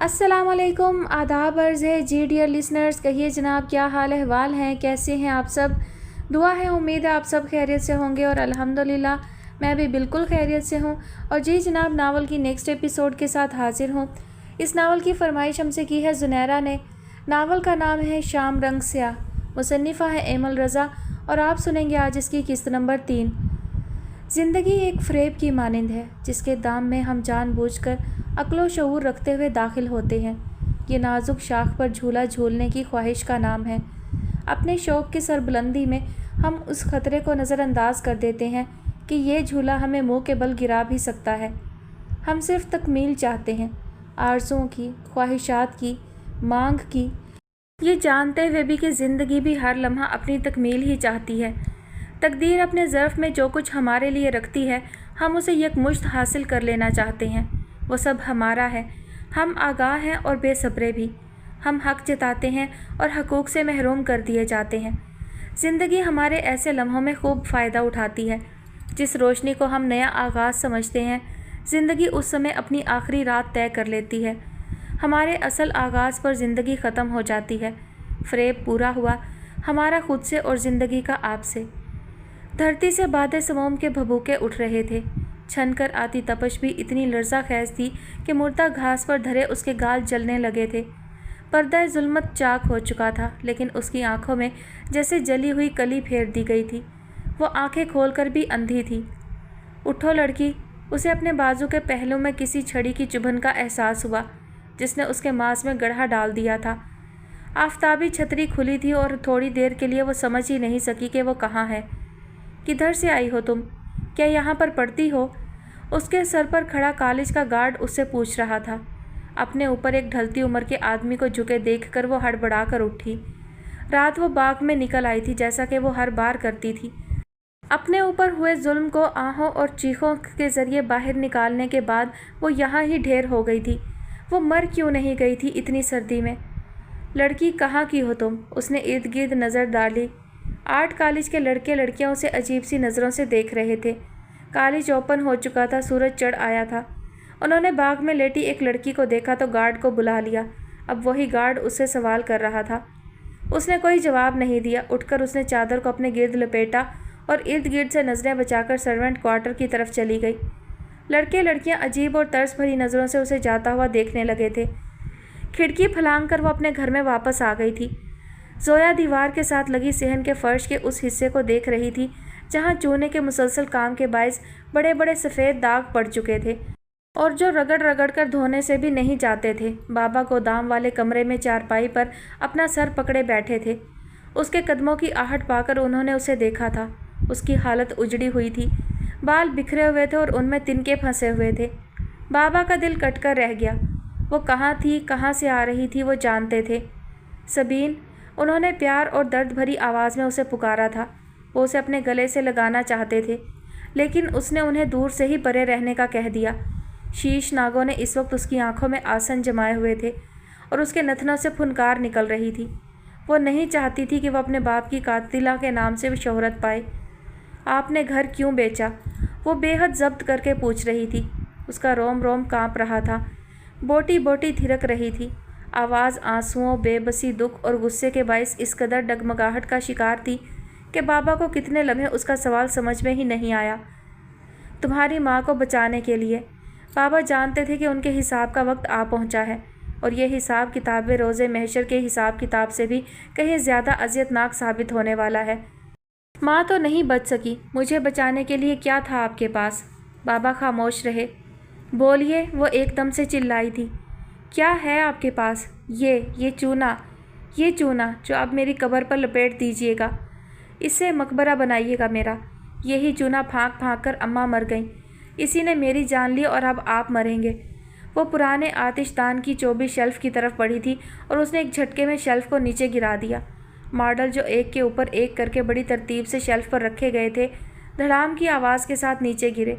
अस्सलाम वालेकुम, आदाब अर्ज़ है जी डियर लिसनर्स। कहिए जनाब, क्या हाल अहवाल हैं, कैसे हैं आप सब। दुआ है, उम्मीद है आप सब खैरियत से होंगे और अल्हम्दुलिल्लाह मैं भी बिल्कुल खैरियत से हूँ। और जी जनाब, नावल की नेक्स्ट एपिसोड के साथ हाजिर हूँ। इस नावल की फरमाइश हमसे की है ज़ुनैरा ने। नावल का नाम है शाम रंग स्याह, मुसन्निफ़ा है एमल रज़ा और आप सुनेंगे आज इसकी किस्त नंबर 3। ज़िंदगी एक फ़रेब की मानिंद है जिसके दाम में हम जानबूझकर अक्ल शऊर रखते हुए दाखिल होते हैं। ये नाजुक शाख पर झूला झूलने की ख्वाहिश का नाम है। अपने शौक़ की सरबुलंदी में हम उस ख़तरे को नज़रअंदाज कर देते हैं कि ये झूला हमें मुंह के बल गिरा भी सकता है। हम सिर्फ तकमील चाहते हैं, आरज़ुओं की, ख्वाहिशात की, मांग की, ये जानते हुए भी कि ज़िंदगी भी हर लम्हा अपनी तकमील ही चाहती है। तकदीर अपने ज़र्फ़ में जो कुछ हमारे लिए रखती है, हम उसे यकमुश्त हासिल कर लेना चाहते हैं। वो सब हमारा है। हम आगाह हैं और बेसब्रे भी। हम हक़ जताते हैं और हकूक़ से महरूम कर दिए जाते हैं। ज़िंदगी हमारे ऐसे लम्हों में खूब फ़ायदा उठाती है। जिस रोशनी को हम नया आगाज़ समझते हैं, ज़िंदगी उस समय अपनी आखिरी रात तय कर लेती है। हमारे असल आगाज़ पर ज़िंदगी ख़त्म हो जाती है। फ़रेब पूरा हुआ हमारा खुद से और ज़िंदगी का आप से। धरती से बादे समूम के भभूके उठ रहे थे। छन कर आती तपश भी इतनी लर्ज़ा खैज़ थी कि मुर्दा घास पर धरे उसके गाल जलने लगे थे। पर्दा जुल्मत चाक हो चुका था, लेकिन उसकी आंखों में जैसे जली हुई कली फेर दी गई थी। वो आंखें खोलकर भी अंधी थी। उठो लड़की, उसे अपने बाजू के पहलू में किसी छड़ी की चुभन का एहसास हुआ जिसने उसके मांस में गड्ढा डाल दिया था। आफताबी छतरी खुली थी और थोड़ी देर के लिए वो समझ ही नहीं सकी कि वो कहाँ है। किधर से आई हो तुम? क्या यहाँ पर पढ़ती हो? उसके सर पर खड़ा कॉलेज का गार्ड उससे पूछ रहा था। अपने ऊपर एक ढलती उम्र के आदमी को झुके देखकर वो हड़बड़ा कर उठी। रात वो बाग में निकल आई थी, जैसा कि वो हर बार करती थी। अपने ऊपर हुए जुल्म को आहों और चीखों के ज़रिए बाहर निकालने के बाद वो यहाँ ही ढेर हो गई थी। वो मर क्यों नहीं गई थी इतनी सर्दी में? लड़की, कहाँ की हो तुम? उसने इर्द गिर्द नज़र डाली। आर्ट कॉलेज के लड़के लड़कियां उसे अजीब सी नज़रों से देख रहे थे। कॉलेज ओपन हो चुका था, सूरज चढ़ आया था। उन्होंने बाग में लेटी एक लड़की को देखा तो गार्ड को बुला लिया। अब वही गार्ड उससे सवाल कर रहा था। उसने कोई जवाब नहीं दिया। उठकर उसने चादर को अपने गिर्द लपेटा और इर्द गिर्द से नज़रें बचाकर सर्वेंट क्वार्टर की तरफ चली गई। लड़के लड़कियां अजीब और तर्स भरी नज़रों से उसे जाता हुआ देखने लगे थे। खिड़की फलांग कर वो अपने घर में वापस आ गई थी। जोया दीवार के साथ लगी सेहन के फर्श के उस हिस्से को देख रही थी जहाँ चूने के मुसलसल काम के बायस बड़े बड़े सफ़ेद दाग पड़ चुके थे और जो रगड़ रगड़ कर धोने से भी नहीं जाते थे। बाबा गोदाम वाले कमरे में चारपाई पर अपना सर पकड़े बैठे थे। उसके कदमों की आहट पाकर उन्होंने उसे देखा था। उसकी हालत उजड़ी हुई थी, बाल बिखरे हुए थे और उनमें तिनके फंसे हुए थे। बाबा का दिल कटकर रह गया। वो कहाँ थी, कहाँ से आ रही थी, वो जानते थे। सबीन, उन्होंने प्यार और दर्द भरी आवाज़ में उसे पुकारा था। वो उसे अपने गले से लगाना चाहते थे, लेकिन उसने उन्हें दूर से ही परे रहने का कह दिया। शीश नागों ने इस वक्त उसकी आंखों में आसन जमाए हुए थे और उसके नथनों से फुनकार निकल रही थी। वो नहीं चाहती थी कि वह अपने बाप की कातिला के नाम से शोहरत पाए। आपने घर क्यों बेचा? वो बेहद जब्त करके पूछ रही थी। उसका रोम रोम काँप रहा था, बोटी बोटी थिरक रही थी। आवाज़ आंसुओं, बेबसी, दुख और गुस्से के बायस इस कदर डगमगाहट का शिकार थी कि बाबा को कितने लम्हे उसका सवाल समझ में ही नहीं आया। तुम्हारी माँ को बचाने के लिए। बाबा जानते थे कि उनके हिसाब का वक्त आ पहुँचा है और ये हिसाब किताब रोज़े महशर के हिसाब किताब से भी कहीं ज़्यादा अज़ियतनाक साबित होने वाला है। माँ तो नहीं बच सकी, मुझे बचाने के लिए क्या था आपके पास? बाबा खामोश रहे। बोलिए, वो एकदम से चिल्लाई थी। क्या है आपके पास? ये चूना जो अब मेरी कब्र पर लपेट दीजिएगा। इससे मकबरा बनाइएगा मेरा। यही चूना फाँक फाँक कर अम्मा मर गईं। इसी ने मेरी जान ली और अब आप मरेंगे। वो पुराने आतिशदान की चौबी शेल्फ़ की तरफ बढ़ी थी और उसने एक झटके में शेल्फ़ को नीचे गिरा दिया। मॉडल जो एक के ऊपर एक करके बड़ी तरतीब से शेल्फ़ पर रखे गए थे, धड़ाम की आवाज़ के साथ नीचे गिरे।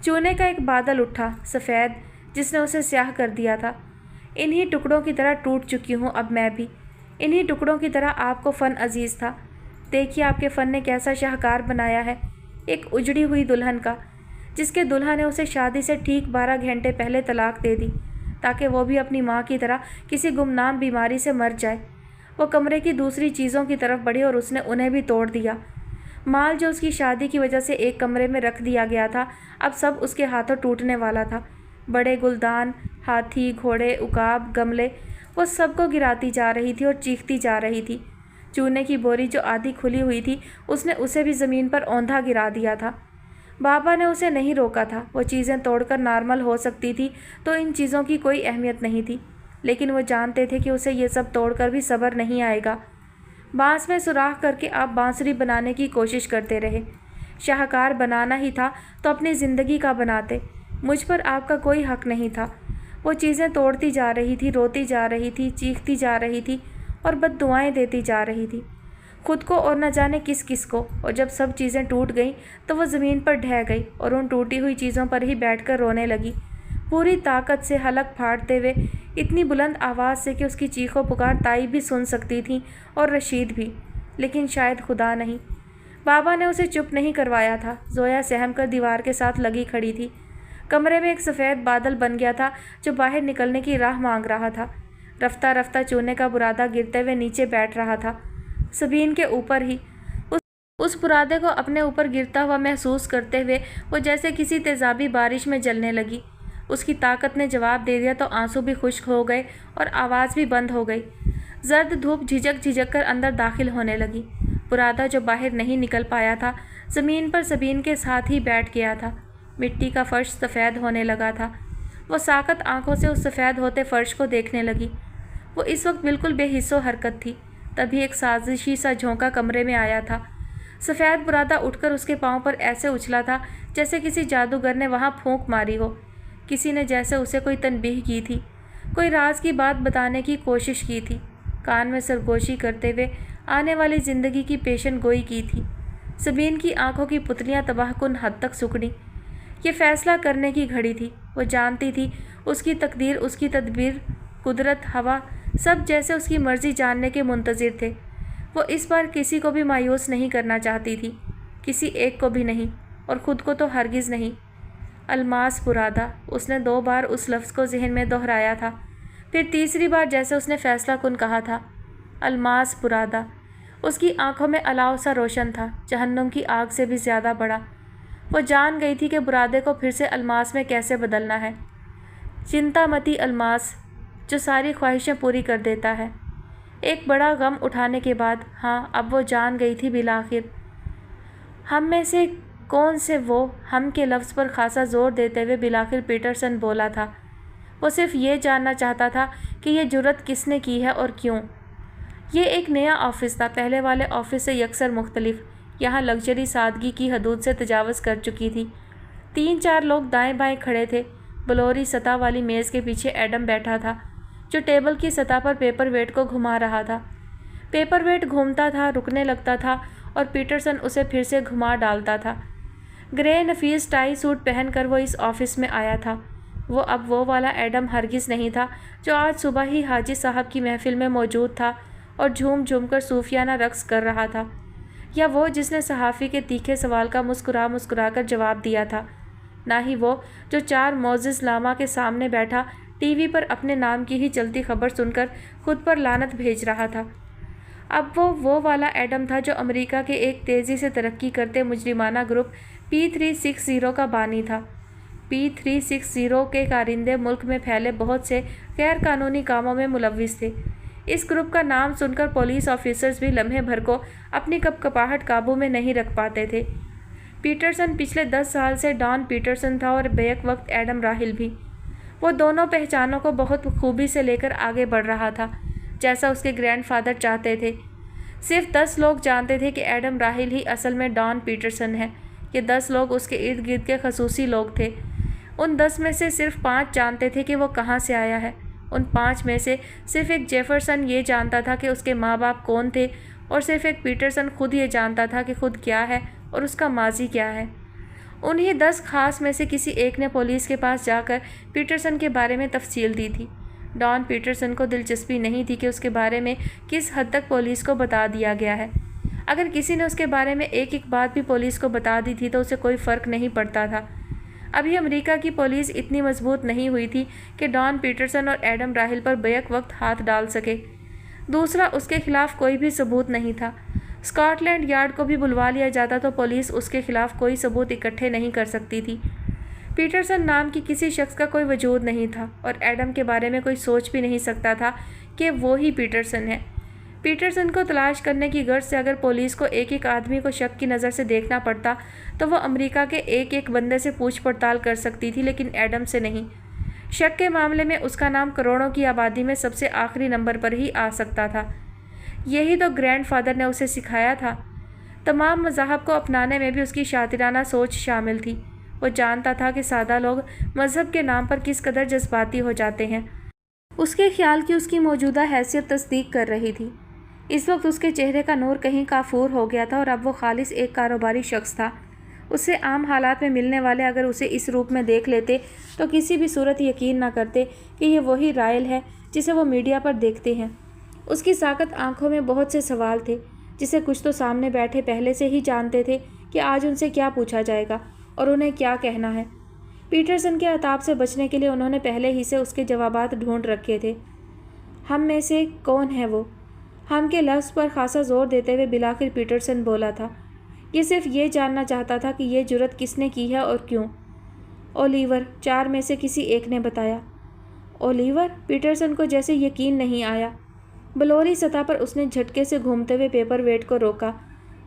चूने का एक बादल उठा, सफ़ेद, जिसने उसे स्याह कर दिया था। इन्हीं टुकड़ों की तरह टूट चुकी हूँ अब मैं भी। इन्हीं टुकड़ों की तरह आपको फ़न अजीज़ था। देखिए आपके फ़न ने कैसा शाहकार बनाया है। एक उजड़ी हुई दुल्हन का, जिसके दुल्हा ने उसे शादी से ठीक 12 घंटे पहले तलाक दे दी। تاکہ وہ بھی اپنی ماں کی طرح کسی گمنام بیماری سے مر جائے۔ وہ کمرے کی دوسری چیزوں کی طرف بڑھی اور اس نے انہیں بھی توڑ دیا۔ مال جو اس کی شادی کی وجہ سے ایک کمرے میں رکھ دیا گیا تھا اب سب اس کے ہاتھوں ٹوٹنے والا تھا۔ بڑے گلدان، ہاتھی، گھوڑے، عقاب، گملے، وہ سب کو گراتی جا رہی تھی اور چیختی جا رہی تھی۔ چونے کی بوری جو آدھی کھلی ہوئی تھی اس نے اسے بھی زمین پر اوندھا گرا دیا تھا۔ بابا نے اسے نہیں روکا تھا۔ وہ چیزیں توڑ کر نارمل ہو سکتی تھی تو ان چیزوں کی کوئی اہمیت نہیں تھی، لیکن وہ جانتے تھے کہ اسے یہ سب توڑ کر بھی صبر نہیں آئے گا۔ بانس میں سوراخ کر کے آپ بانسری بنانے کی کوشش کرتے رہے۔ شاہکار بنانا ہی تھا تو اپنی زندگی کا بناتے، مجھ پر آپ کا کوئی حق نہیں تھا۔ وہ چیزیں توڑتی جا رہی تھی، روتی جا رہی تھی، چیختی جا رہی تھی اور بد دعائیں دیتی جا رہی تھی، خود کو اور نہ جانے کس کس کو۔ اور جب سب چیزیں ٹوٹ گئیں تو وہ زمین پر ڈھہ گئی اور ان ٹوٹی ہوئی چیزوں پر ہی بیٹھ کر رونے لگی، پوری طاقت سے، حلق پھاڑتے ہوئے، اتنی بلند آواز سے کہ اس کی چیخ و پکار تائی بھی سن سکتی تھی اور رشید بھی، لیکن شاید خدا نہیں۔ بابا نے اسے چپ نہیں کروایا تھا۔ زویا سہم کر دیوار کے ساتھ لگی کھڑی تھی۔ کمرے میں ایک سفید بادل بن گیا تھا جو باہر نکلنے کی راہ مانگ رہا تھا۔ رفتہ رفتہ چونے کا برادہ گرتے ہوئے نیچے بیٹھ رہا تھا، سبین کے اوپر ہی۔ اس برادے کو اپنے اوپر گرتا ہوا محسوس کرتے ہوئے وہ جیسے کسی تیزابی بارش میں جلنے لگی۔ اس کی طاقت نے جواب دے دیا تو آنسو بھی خشک ہو گئے اور آواز بھی بند ہو گئی۔ زرد دھوپ جھجک جھجک کر اندر داخل ہونے لگی۔ برادہ جو باہر نہیں نکل پایا تھا زمین پر سبین کے ساتھ ہی بیٹھ گیا تھا۔ مٹی کا فرش سفید ہونے لگا تھا۔ وہ ساکت آنکھوں سے اس سفید ہوتے فرش کو دیکھنے لگی۔ وہ اس وقت بالکل بے حس و حرکت تھی۔ تبھی ایک سازشی سا جھونکا کمرے میں آیا تھا۔ سفید برادہ اٹھ کر اس کے پاؤں پر ایسے اچھلا تھا جیسے کسی جادوگر نے وہاں پھونک ماری ہو۔ کسی نے جیسے اسے کوئی تنبیہ کی تھی، کوئی راز کی بات بتانے کی کوشش کی تھی، کان میں سرگوشی کرتے ہوئے آنے والی زندگی کی پیشن گوئی کی تھی۔ سبین کی آنکھوں کی پتلیاں تباہ کن حد تک سکڑی۔ یہ فیصلہ کرنے کی گھڑی تھی۔ وہ جانتی تھی اس کی تقدیر، اس کی تدبیر، قدرت، ہوا، سب جیسے اس کی مرضی جاننے کے منتظر تھے۔ وہ اس بار کسی کو بھی مایوس نہیں کرنا چاہتی تھی، کسی ایک کو بھی نہیں، اور خود کو تو ہرگز نہیں۔ الماس برادہ، اس نے 2 بار اس لفظ کو ذہن میں دہرایا تھا، پھر تیسری بار جیسے اس نے فیصلہ کن کہا تھا، الماس برادہ۔ اس کی آنکھوں میں الاؤ سا روشن تھا، جہنم کی آگ سے بھی زیادہ بڑا۔ وہ جان گئی تھی کہ برادے کو پھر سے الماس میں کیسے بدلنا ہے۔ چنتا متی الماس، جو ساری خواہشیں پوری کر دیتا ہے۔ ایک بڑا غم اٹھانے کے بعد، ہاں اب وہ جان گئی تھی بالآخر۔ ہم میں سے کون سے وہ ہم کے لفظ پر خاصا زور دیتے ہوئے بالآخر پیٹرسن بولا تھا۔ وہ صرف یہ جاننا چاہتا تھا کہ یہ جرأت کس نے کی ہے اور کیوں۔ یہ ایک نیا آفس تھا، پہلے والے آفس سے یکسر مختلف۔ یہاں لگژری سادگی کی حدود سے تجاوز کر چکی تھی۔ 3-4 لوگ دائیں بائیں کھڑے تھے۔ بلوری سطح والی میز کے پیچھے ایڈم بیٹھا تھا جو ٹیبل کی سطح پر پیپر ویٹ کو گھما رہا تھا۔ پیپر ویٹ گھومتا تھا، رکنے لگتا تھا اور پیٹرسن اسے پھر سے گھما ڈالتا تھا۔ گرے نفیس ٹائی سوٹ پہن کر وہ اس آفس میں آیا تھا۔ وہ اب وہ والا ایڈم ہرگز نہیں تھا جو آج صبح ہی حاجی صاحب کی محفل میں موجود تھا اور جھوم جھوم کر صوفیانہ رقص کر رہا تھا، یا وہ جس نے صحافی کے تیکھے سوال کا مسکرا مسکرا کر جواب دیا تھا، نہ ہی وہ جو 4 معزز لاما کے سامنے بیٹھا ٹی وی پر اپنے نام کی ہی چلتی خبر سن کر خود پر لعنت بھیج رہا تھا۔ اب وہ والا ایڈم تھا جو امریکہ کے ایک تیزی سے ترقی کرتے مجرمانہ گروپ P360 کا بانی تھا۔ P360 کے کارندے ملک میں پھیلے بہت سے غیر قانونی کاموں میں ملوث تھے۔ اس گروپ کا نام سن کر پولیس آفیسرز بھی لمحے بھر کو اپنی کپکپاہٹ قابو میں نہیں رکھ پاتے تھے۔ پیٹرسن پچھلے 10 سال سے ڈان پیٹرسن تھا اور بیک وقت ایڈم راہل بھی۔ وہ دونوں پہچانوں کو بہت خوبی سے لے کر آگے بڑھ رہا تھا، جیسا اس کے گرینڈ فادر چاہتے تھے۔ صرف 10 لوگ جانتے تھے کہ ایڈم راہل ہی اصل میں ڈان پیٹرسن ہے۔ یہ 10 لوگ اس کے ارد گرد کے خصوصی لوگ تھے۔ ان 10 میں سے صرف 5 جانتے تھے کہ وہ کہاں سے آیا ہے۔ ان 5 میں سے صرف ایک جیفرسن یہ جانتا تھا کہ اس کے ماں باپ کون تھے، اور صرف ایک پیٹرسن خود یہ جانتا تھا کہ خود کیا ہے اور اس کا ماضی کیا ہے۔ انہی 10 خاص میں سے کسی ایک نے پولیس کے پاس جا کر پیٹرسن کے بارے میں تفصیل دی تھی۔ ڈان پیٹرسن کو دلچسپی نہیں تھی کہ اس کے بارے میں کس حد تک پولیس کو بتا دیا گیا ہے۔ اگر کسی نے اس کے بارے میں ایک بات بھی پولیس کو بتا دی تھی تو اسے کوئی فرق نہیں پڑتا تھا۔ अभी अमेरिका की पुलिस इतनी मजबूत नहीं हुई थी कि डॉन पीटरसन और एडम राहिल पर बैक वक्त हाथ डाल सके। दूसरा, उसके खिलाफ कोई भी सबूत नहीं था। स्कॉटलैंड यार्ड को भी बुलवा लिया जाता तो पुलिस उसके खिलाफ कोई सबूत इकट्ठे नहीं कर सकती थी। पीटरसन नाम की किसी शख्स का कोई वजूद नहीं था और एडम के बारे में कोई सोच भी नहीं सकता था कि वो ही पीटरसन है। पीटरसन को तलाश करने की गर्ज से अगर पुलिस को एक एक आदमी को शक की नज़र से देखना पड़ता तो वो अमेरिका के एक एक बंदे से पूछ पड़ताल कर सकती थी, लेकिन एडम से नहीं। शक के मामले में उसका नाम करोड़ों की आबादी में सबसे आखिरी नंबर पर ही आ सकता था। यही तो ग्रैंडफादर ने उसे सिखाया था। तमाम मज़ाहब को अपनाने में भी उसकी शातिराना सोच शामिल थी। वो जानता था कि सादा लोग मज़हब के नाम पर किस कदर जज्बाती हो जाते हैं। उसके ख्याल की उसकी मौजूदा हैसियत तस्दीक कर रही थी। इस वक्त उसके चेहरे का नूर कहीं काफूर हो गया था और अब वो खालिस एक कारोबारी शख्स था। उससे आम हालात में मिलने वाले अगर उसे इस रूप में देख लेते तो किसी भी सूरत यकीन न करते कि ये वही रायल है जिसे वो मीडिया पर देखते हैं। उसकी साकत आंखों में बहुत से सवाल थे जिसे कुछ तो सामने बैठे पहले से ही जानते थे कि आज उनसे क्या पूछा जाएगा और उन्हें क्या कहना है। पीटरसन के अताब से बचने के लिए उन्होंने पहले ही से उसके जवाबात ढूंढ रखे थे। हम में से कौन है वो? हम के लफ्ज़ पर खासा जोर देते हुए बिलाखिर पीटरसन बोला था। ये सिर्फ ये जानना चाहता था कि ये जुर्रत किसने की है और क्यों। ओलिवर, 4 में से किसी एक ने बताया। ओलिवर? पीटरसन को जैसे यकीन नहीं आया। बलौरी सतह पर उसने झटके से घूमते हुए पेपर वेट को रोका।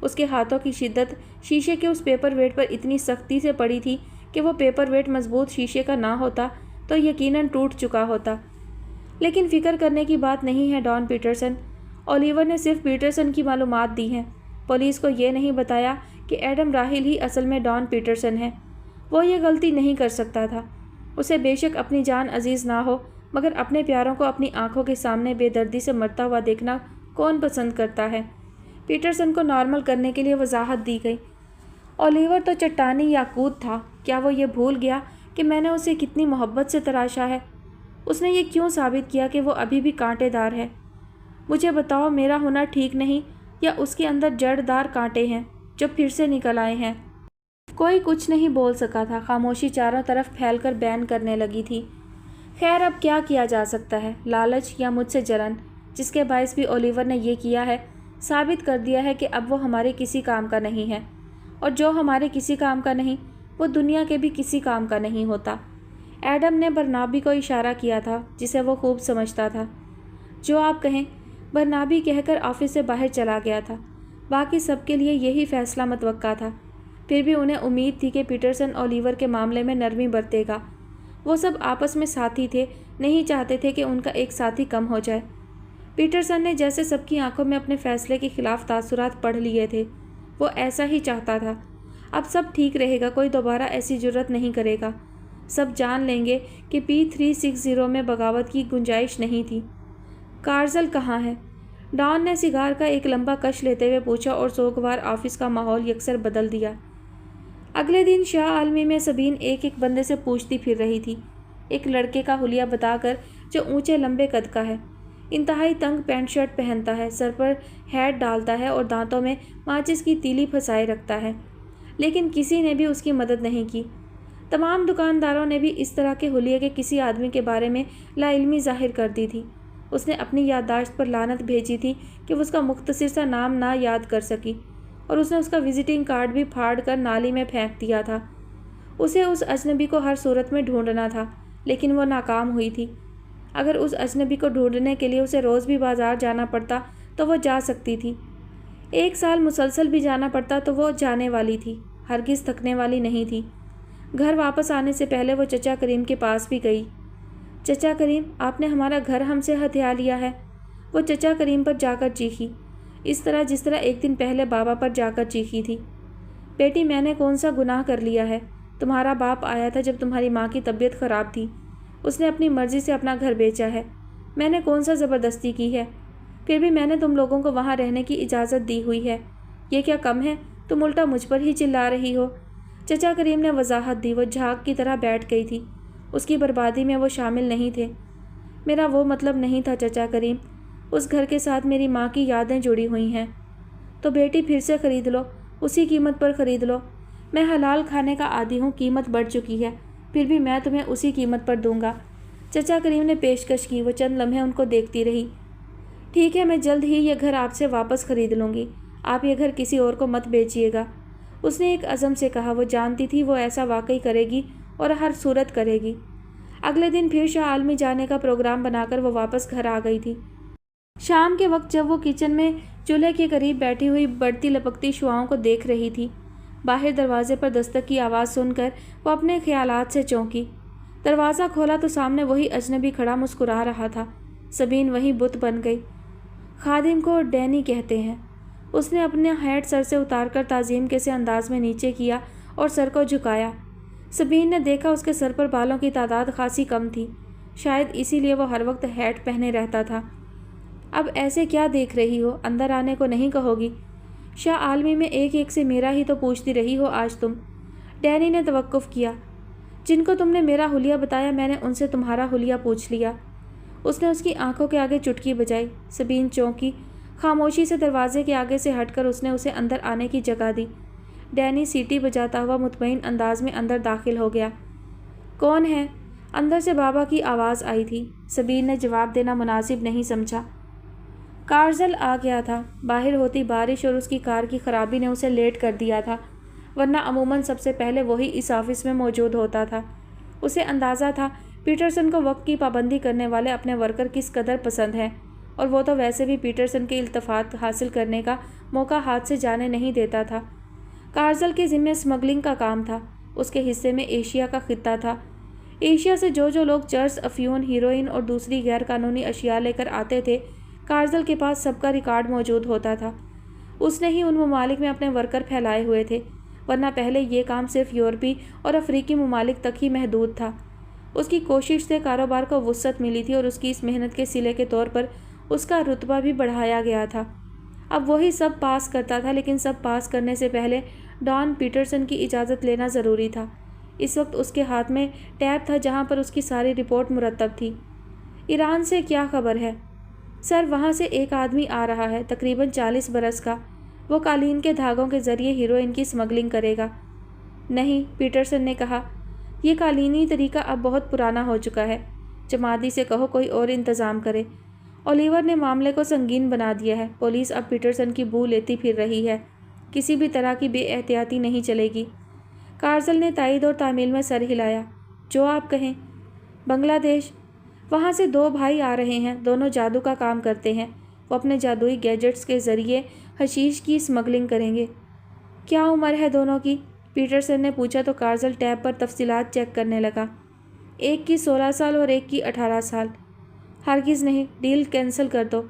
उसके हाथों की शिद्दत शीशे के उस पेपर वेट पर इतनी सख्ती से पड़ी थी कि वो पेपर वेट मजबूत शीशे का ना होता तो यकीनन टूट चुका होता। लेकिन फ़िक्र करने की बात नहीं है डॉन पीटरसन। ओलिवर ने सिर्फ पीटरसन की मालूमात दी हैं। पुलिस को ये नहीं बताया कि एडम राहिल ही असल में डॉन पीटरसन है। वो ये गलती नहीं कर सकता था। उसे बेशक अपनी जान अजीज़ ना हो, मगर अपने प्यारों को अपनी आंखों के सामने बेदर्दी से मरता हुआ देखना कौन पसंद करता है। पीटरसन को नॉर्मल करने के लिए वजाहत दी गई। ओलिवर तो चट्टानी याकूत था। क्या वो ये भूल गया कि मैंने उसे कितनी मोहब्बत से तराशा है? उसने ये क्यों साबित किया कि वो अभी भी कांटेदार है? मुझे बताओ, मेरा होना ठीक नहीं या उसके अंदर जड़दार कांटे हैं जो फिर से निकल आए हैं? कोई कुछ नहीं बोल सका था। खामोशी चारों तरफ फैलकर बैन करने लगी थी। खैर, अब क्या किया जा सकता है? लालच या मुझसे जलन, जिसके बायस भी ओलिवर ने ये किया है, साबित कर दिया है कि अब वो हमारे किसी काम का नहीं है, और जो हमारे किसी काम का नहीं वो दुनिया के भी किसी काम का नहीं होता। एडम ने बरनाबी को इशारा किया था जिसे वो खूब समझता था। जो आप कहें, बरनाबी कहकर ऑफिस से बाहर चला गया था। बाकी सबके लिए यही फैसला मतवक्का था। फिर भी उन्हें उम्मीद थी कि पीटरसन ओलिवर के मामले में नरमी बरतेगा। वो सब आपस में साथी थे, नहीं चाहते थे कि उनका एक साथी कम हो जाए। पीटरसन ने जैसे सबकी आंखों में अपने फैसले के खिलाफ तासुरात पढ़ लिए थे। वो ऐसा ही चाहता था। अब सब ठीक रहेगा, कोई दोबारा ऐसी जुर्रत नहीं करेगा। सब जान लेंगे कि P360 में बगावत की गुंजाइश नहीं थी। कार्जल कहाँ है? डॉन ने सिगार का एक लंबा कश लेते हुए पूछा और सोगवार ऑफिस का माहौल यकसर बदल दिया। अगले दिन शाह आलमी में सबीन एक एक बंदे से पूछती फिर रही थी। एक लड़के का हुलिया बताकर जो ऊंचे लंबे कद का है, इंतहाई तंग पैंट शर्ट पहनता है, सर पर हैट डालता है और दांतों में माचिस की तीली फंसाए रखता है। लेकिन किसी ने भी उसकी मदद नहीं की। तमाम दुकानदारों ने भी इस तरह के हुलिये के किसी आदमी के बारे में लाइल्मी जाहिर कर दी थी। उसने अपनी याददाश्त पर लानत भेजी थी कि वो उसका मुख्तसर सा नाम ना याद कर सकी, और उसने उसका विजिटिंग कार्ड भी फाड़ कर नाली में फेंक दिया था। उसे उस अजनबी को हर सूरत में ढूंढना था, लेकिन वो नाकाम हुई थी। अगर उस अजनबी को ढूंढने के लिए उसे रोज़ भी बाज़ार जाना पड़ता तो वो जा सकती थी। 1 साल मुसलसल भी जाना पड़ता तो वो जाने वाली थी, हरगिज़ थकने वाली नहीं थी। घर वापस आने से पहले वो चचा करीम के पास भी गई। चचा करीम, आपने हमारा घर हमसे हथिया लिया है। वो चचा करीम पर जाकर चीखी, इस तरह जिस तरह एक दिन पहले बाबा पर जाकर चीखी थी। बेटी, मैंने कौन सा गुनाह कर लिया है? तुम्हारा बाप आया था जब तुम्हारी माँ की तबीयत ख़राब थी। उसने अपनी मर्ज़ी से अपना घर बेचा है। मैंने कौन सा ज़बरदस्ती की है? फिर भी मैंने तुम लोगों को वहाँ रहने की इजाज़त दी हुई है। ये क्या कम है? तुम उल्टा मुझ पर ही चिल्ला रही हो। चचा करीम ने वजाहत दी। वो झाग की तरह बैठ गई थी। उसकी बर्बादी में वो शामिल नहीं थे। मेरा वो मतलब नहीं था चचा करीम। उस घर के साथ मेरी माँ की यादें जुड़ी हुई हैं। तो बेटी फिर से ख़रीद लो, उसी कीमत पर ख़रीद लो। मैं हलाल खाने का आदी हूँ, कीमत बढ़ चुकी है, फिर भी मैं तुम्हें उसी कीमत पर दूंगा। चचा करीम ने पेशकश की। वो चंद लम्हे उनको देखती रही। ठीक है, मैं जल्द ही यह घर आपसे वापस खरीद लूँगी। आप ये घर किसी और को मत बेचिएगा, उसने एक अज़म से कहा। वो जानती थी वो ऐसा वाकई करेगी और हर सूरत करेगी। अगले दिन फिर शाह आलमी जाने का प्रोग्राम बनाकर वो वापस घर आ गई थी। शाम के वक्त जब वो किचन में चूल्हे के करीब बैठी हुई बढ़ती लपकती शुआओं को देख रही थी, बाहर दरवाजे पर दस्तक की आवाज़ सुनकर वो अपने ख्यालात से चौंकी। दरवाज़ा खोला तो सामने वही अजनबी खड़ा मुस्कुरा रहा था। सबीन वही बुत बन गई। खादिम को डैनी कहते हैं। उसने अपने हैट सर से उतारकर ताज़ीम के से अंदाज में नीचे किया और सर को झुकाया। सबीन ने देखा उसके सर पर बालों की तादाद खासी कम थी, शायद इसीलिए वो हर वक्त हैट पहने रहता था। अब ऐसे क्या देख रही हो, अंदर आने को नहीं कहोगी? शाह आलमी में एक एक से मेरा ही तो पूछती रही हो आज तुम। डैनी ने तवक्कुफ़ किया। जिनको तुमने मेरा हुलिया बताया, मैंने उनसे तुम्हारा हुलिया पूछ लिया। उसने उसकी आंखों के आगे चुटकी बजाई। सबीन चौंकी। खामोशी से दरवाजे के आगे से हटकर उसने उसे अंदर आने की जगह दी। डैनी सीटी बजाता हुआ मुतमईन अंदाज में अंदर दाखिल हो गया। कौन है? अंदर से बाबा की आवाज़ आई थी। सबीन ने जवाब देना मुनासिब नहीं समझा। कारजल आ गया था। बाहर होती बारिश और उसकी कार की खराबी ने उसे लेट कर दिया था, वरना अमूमन सबसे पहले वही इस ऑफिस में मौजूद होता था। उसे अंदाज़ा था पीटरसन को वक्त की पाबंदी करने वाले अपने वर्कर किस कदर पसंद हैं, और वो तो वैसे भी पीटरसन के इल्तफ़ात हासिल करने का मौका हाथ से जाने नहीं देता था। कारजल के ज़िम्मे स्मगलिंग का काम था। उसके हिस्से में एशिया का खित्ता था। एशिया से जो लोग चर्स, अफ्यून, हीरोइन और दूसरी गैर कानूनी अशिया लेकर आते थे, कारजल के पास सबका रिकॉर्ड मौजूद होता था। उसने ही उन ममालिक में अपने वर्कर फैलाए हुए थे, वरना पहले ये काम सिर्फ यूरोपी और अफ्रीकी ममालिक तक ही महदूद था। उसकी कोशिश से कारोबार को वुसअत मिली थी और उसकी इस मेहनत के सिले के तौर पर उसका रुतबा भी बढ़ाया गया था। अब वही सब पास करता था, लेकिन सब पास करने से पहले डॉन पीटरसन की इजाज़त लेना ज़रूरी था। इस वक्त उसके हाथ में टैब था जहाँ पर उसकी सारी रिपोर्ट मुरतब थी। ईरान से क्या खबर है? सर, वहाँ से एक आदमी आ रहा है, तकरीबन 40 बरस का। वो कालीन के धागों के ज़रिए हीरोइन की स्मगलिंग करेगा। नहीं, पीटरसन ने कहा, यह कालीनी तरीका अब बहुत पुराना हो चुका है। जमादी से कहो कोई और इंतज़ाम करे। ओलिवर ने मामले को संगीन बना दिया है। पुलिस अब पीटरसन की बू लेती फिर रही है। किसी भी तरह की बेएहतियाती नहीं चलेगी। कारजल ने तायद और तामील में सर हिलाया। जो आप कहें। बांग्लादेश। वहाँ से 2 भाई आ रहे हैं, दोनों जादू का काम करते हैं। वो अपने जादुई गैजेट्स के ज़रिए हशीश की स्मगलिंग करेंगे। क्या उम्र है दोनों की? पीटरसन ने पूछा तो कारजल टैब पर तफसीलात चेक करने लगा। एक की 16 साल और एक की 18 साल। हरगिज़ नहीं, डील कैंसिल कर दो।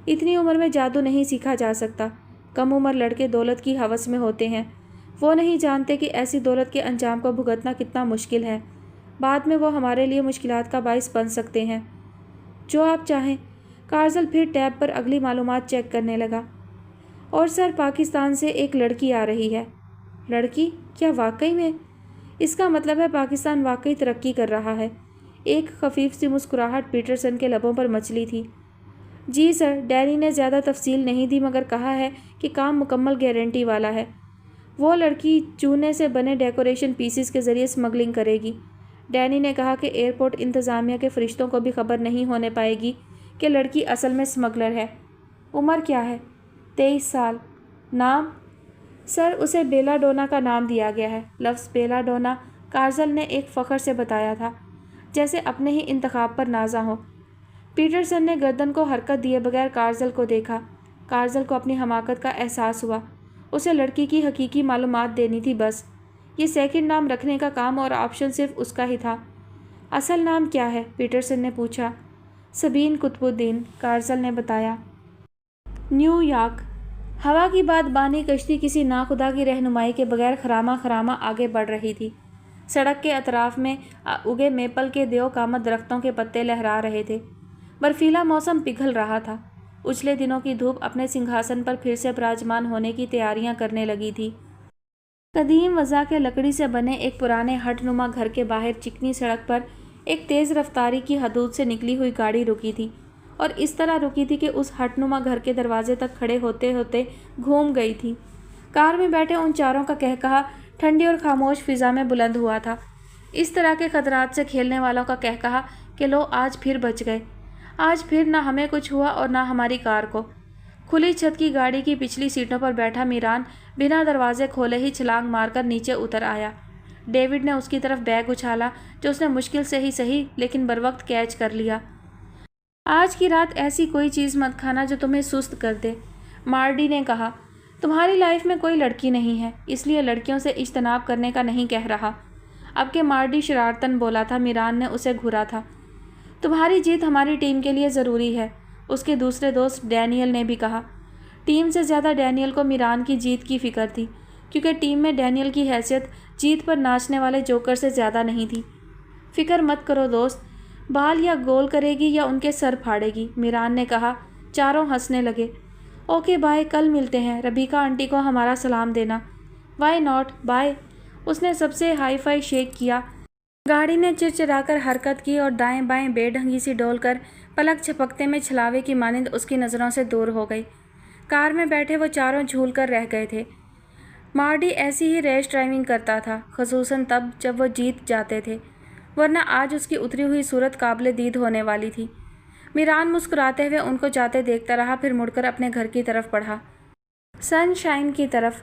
इतनी उम्र में जादू नहीं सीखा जा सकता। कम उम्र लड़के दौलत की हवस में होते हैं। वो नहीं जानते कि ऐसी दौलत के अंजाम को भुगतना कितना मुश्किल है। बाद में वो हमारे लिए मुश्किलात का बाइस बन सकते हैं। जो आप चाहें। कारजल फिर टैब पर अगली मालूमात चेक करने लगा। और सर, पाकिस्तान से एक लड़की आ रही है। लड़की? क्या वाकई में? इसका मतलब है पाकिस्तान वाकई तरक्की कर रहा है। एक खफीफ सी मुस्कुराहट पीटरसन के लबों पर मचली थी। जी सर, डैनी ने ज़्यादा तफसील नहीं दी, मगर कहा है कि काम मुकम्मल गारंटी वाला है। वो लड़की चूने से बने डेकोरेशन पीसेस के ज़रिए स्मगलिंग करेगी। डैनी ने कहा कि एयरपोर्ट इंतज़ामिया के फरिश्तों को भी खबर नहीं होने पाएगी कि लड़की असल में स्मगलर है। उम्र क्या है? 23 साल। नाम? सर, उसे बेलाडोना का नाम दिया गया है। लफ्ज़ बेलाडोना कारजल ने एक फ़ख्र से बताया था, जैसे अपने ही इंतखाब पर नाजा हो। पीटरसन ने गर्दन को हरकत दिए बगैर कारजल को देखा। कारजल को अपनी हमाकत का एहसास हुआ। उसे लड़की की हकीकी मालूमात देनी थी बस। ये सेकंड नाम रखने का काम और ऑप्शन सिर्फ उसका ही था। असल नाम क्या है? पीटरसन ने पूछा। सबीन कुतुबुद्दीन, कारजल ने बताया। न्यूयॉर्क। हवा की बात बानी कश्ती किसी नाखुदा की रहनुमाई के बगैर खरामा खरामा आगे बढ़ रही थी। सड़क के अतराफ में उगे मेपल के देव कामत दरख्तों के पत्ते लहरा रहे थे। बर्फीला मौसम पिघल रहा था। उछले दिनों की धूप अपने सिंहासन पर फिर से विराजमान होने की तैयारियां करने लगी थी। कदीम वज़ा के लकड़ी से बने एक पुराने हटनुमा घर के बाहर चिकनी सड़क पर एक तेज़ रफ्तारी की हदूद से निकली हुई गाड़ी रुकी थी, और इस तरह रुकी थी कि उस हटनुमा घर के दरवाजे तक खड़े होते होते घूम गई थी। कार में बैठे उन चारों का कहकहा ठंडी और खामोश फिजा में बुलंद हुआ था। इस तरह के खतरात से खेलने वालों का कहकहा कि लो आज फिर बच गए। आज फिर ना हमें कुछ हुआ और ना हमारी कार को। खुली छत की गाड़ी की पिछली सीटों पर बैठा मीरान बिना दरवाजे खोले ही छलांग मारकर नीचे उतर आया। डेविड ने उसकी तरफ बैग उछाला जो उसने मुश्किल से ही सही लेकिन बरवक्त कैच कर लिया। आज की रात ऐसी कोई चीज़ मत खाना जो तुम्हें सुस्त कर दे, मार्डी ने कहा। तुम्हारी लाइफ में कोई लड़की नहीं है, इसलिए लड़कियों से इज्तनाब करने का नहीं कह रहा। अब के मार्डी शरारतन बोला था। मीरान ने उसे घूरा था। तुम्हारी जीत हमारी टीम के लिए ज़रूरी है, उसके दूसरे दोस्त डैनियल ने भी कहा। टीम से ज़्यादा डैनियल को मीरान की जीत की फ़िक्र थी, क्योंकि टीम में डैनियल की हैसियत जीत पर नाचने वाले जोकर से ज़्यादा नहीं थी। फ़िक्र मत करो दोस्त, बाल या गोल करेगी या उनके सर फाड़ेगी, मीरान ने कहा। चारों हंसने लगे। ओके बाय, कल मिलते हैं। रबीका आंटी को हमारा सलाम देना। Why not, bye. उसने सबसे हाई फाई शेक किया। गाड़ी ने चिड़चिड़ाकर हरकत की और दाएं बाएं बेढंगी सी डोलकर पलक झपकते में छलावे की मानिंद उसकी नज़रों से दूर हो गई। कार में बैठे वो चारों झूल कर रह गए थे। मार्डी ऐसी ही रैश ड्राइविंग करता था, ख़ुसूसन तब जब वो जीत जाते थे, वरना आज उसकी उतरी हुई सूरत काबिले दीद होने वाली थी। मीरान मुस्कुराते हुए उनको जाते देखता रहा, फिर मुड़कर अपने घर की तरफ बढ़ा, सनशाइन की तरफ,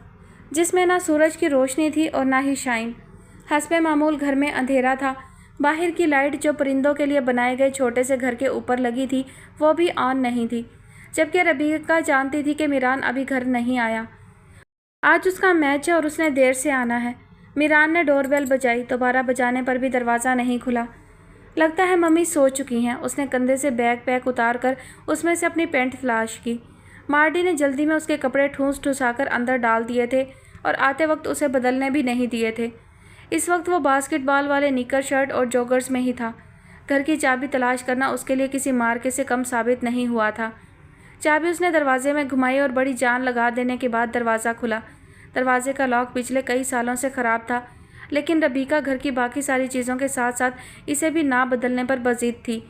जिसमें ना सूरज की रोशनी थी और ना ही शाइन। हस्बे मामूल घर में अंधेरा था। बाहर की लाइट जो परिंदों के लिए बनाए गए छोटे से घर के ऊपर लगी थी वो भी ऑन नहीं थी, जबकि रबीका जानती थी कि मीरान अभी घर नहीं आया। आज उसका मैच है और उसने देर से आना है। मीरान ने डोरबेल बजाई। दोबारा बजाने पर भी दरवाज़ा नहीं खुला। लगता है मम्मी सो चुकी हैं। उसने कंधे से बैग पैक उतार कर उसमें से अपनी पैंट तलाश की। मार्डी ने जल्दी में उसके कपड़े ठूंस ठुसाकर अंदर डाल दिए थे और आते वक्त उसे बदलने भी नहीं दिए थे। इस वक्त वो बास्केटबॉल वाले निकर शर्ट और जॉगर्स में ही था। घर की चाबी तलाश करना उसके लिए किसी मार्के से कम साबित नहीं हुआ था। चाबी उसने दरवाजे में घुमाई और बड़ी जान लगा देने के बाद दरवाज़ा खुला। दरवाजे का लॉक पिछले कई सालों से ख़राब था, लेकिन रबीका घर की बाकी सारी चीज़ों के साथ साथ इसे भी ना बदलने पर बज़ीद थी।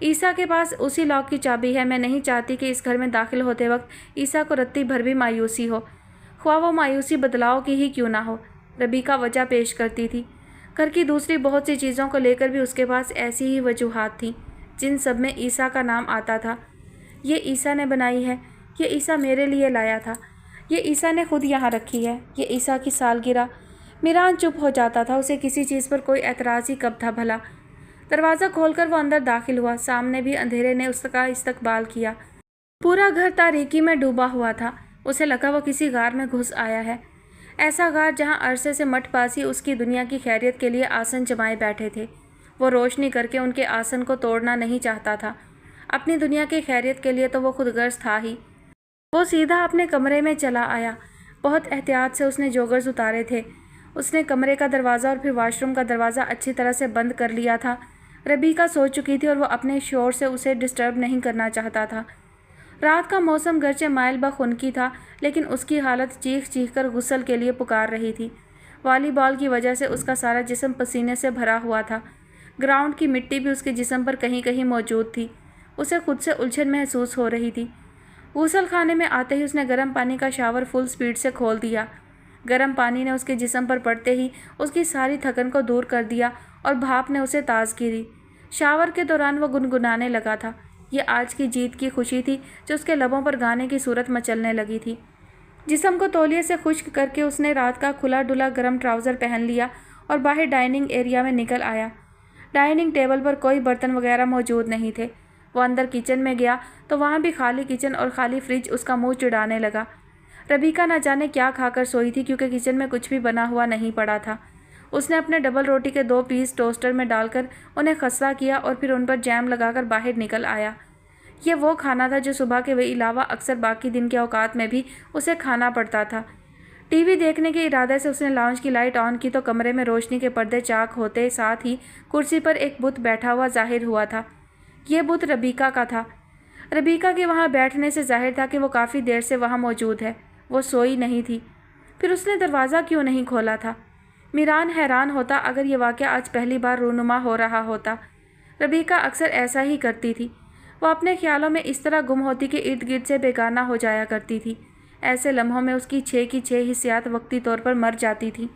ईसा के पास उसी लॉक की चाबी है। मैं नहीं चाहती कि इस घर में दाखिल होते वक्त ईसा को रत्ती भर भी मायूसी हो, ख्वाह वो मायूसी बदलाव की ही क्यों ना हो। रबीका वजह पेश करती थी। घर की दूसरी बहुत सी चीज़ों को लेकर भी उसके पास ऐसी ही वजूहात थीं, जिन सब में ईसा का नाम आता था। ये ईसा ने बनाई है, ये ईसा मेरे लिए लाया था, ये ईसा ने खुद यहाँ रखी है, ये ईसा की सालगिरह। मीरान चुप हो जाता था। उसे किसी चीज़ पर कोई एतराज़ ही कब था भला। दरवाज़ा खोलकर वो अंदर दाखिल हुआ। सामने भी अंधेरे ने उसका इस्तकबाल किया। पूरा घर तारीकी में डूबा हुआ था। उसे लगा वो किसी गार में घुस आया है, ऐसा गार जहाँ अरसे से मठपासी उसकी दुनिया की खैरियत के लिए आसन जमाए बैठे थे। वो रोशनी करके उनके आसन को तोड़ना नहीं चाहता था। अपनी दुनिया की खैरियत के लिए तो वो खुदगर्ज था ही। वो सीधा अपने कमरे में चला आया। बहुत एहतियात से उसने जोगर्स उतारे थे। उसने कमरे का दरवाज़ा और फिर वॉशरूम का दरवाज़ा अच्छी तरह से बंद कर लिया था। रबीका सो चुकी थी और वो अपने शोर से उसे डिस्टर्ब नहीं करना चाहता था। रात का मौसम गरचे माइल बखुनकी था, लेकिन उसकी हालत चीख चीख कर गुस्ल के लिए पुकार रही थी। वॉलीबॉल की वजह से उसका सारा जिस्म पसीने से भरा हुआ था। ग्राउंड की मिट्टी भी उसके जिस्म पर कहीं कहीं मौजूद थी। उसे खुद से उलझन महसूस हो रही थी। गुसल खाने में आते ही उसने गर्म पानी का शावर फुल स्पीड से खोल दिया। गर्म पानी ने उसके जिस्म पर पड़ते ही उसकी सारी थकन को दूर कर दिया और भाप ने उसे ताज़गी दी। शावर के दौरान वो गुनगुनाने लगा था। ये आज की जीत की खुशी थी जो उसके लबों पर गाने की सूरत मचलने लगी थी। जिस्म को तौलिए से खुश्क करके उसने रात का खुला डुला गर्म ट्राउज़र पहन लिया और बाहर डाइनिंग एरिया में निकल आया। डाइनिंग टेबल पर कोई बर्तन वगैरह मौजूद नहीं थे। वो अंदर किचन में गया तो वहाँ भी खाली किचन और खाली फ्रिज उसका मुंह चिढ़ाने लगा। रबीका न जाने क्या खाकर सोई थी, क्योंकि किचन में कुछ भी बना हुआ नहीं पड़ा था। उसने अपने डबल रोटी के 2 पीस टोस्टर में डालकर उन्हें खस्ता किया और फिर उन पर जैम लगाकर बाहर निकल आया। ये वो खाना था जो सुबह के अलावा अक्सर बाकी दिन के औकात में भी उसे खाना पड़ता था। टीवी देखने के इरादे से उसने लाउंज की लाइट ऑन की तो कमरे में रोशनी के पर्दे चाक होते साथ ही कुर्सी पर एक बुत बैठा हुआ जाहिर हुआ था। ये बुत रबीका का था। रबीका के वहाँ बैठने से जाहिर था कि वो काफ़ी देर से वहाँ मौजूद है। वो सोई नहीं थी। फिर उसने दरवाज़ा क्यों नहीं खोला था? मीरान हैरान होता अगर ये वाक़या आज पहली बार रूनुमा हो रहा होता। रबीका अक्सर ऐसा ही करती थी। वो अपने ख्यालों में इस तरह गुम होती कि इर्द गिर्द से बेगाना हो जाया करती थी। ऐसे लम्हों में उसकी 6 की 6 हिस्सियात वक्ती तौर पर मर जाती थी।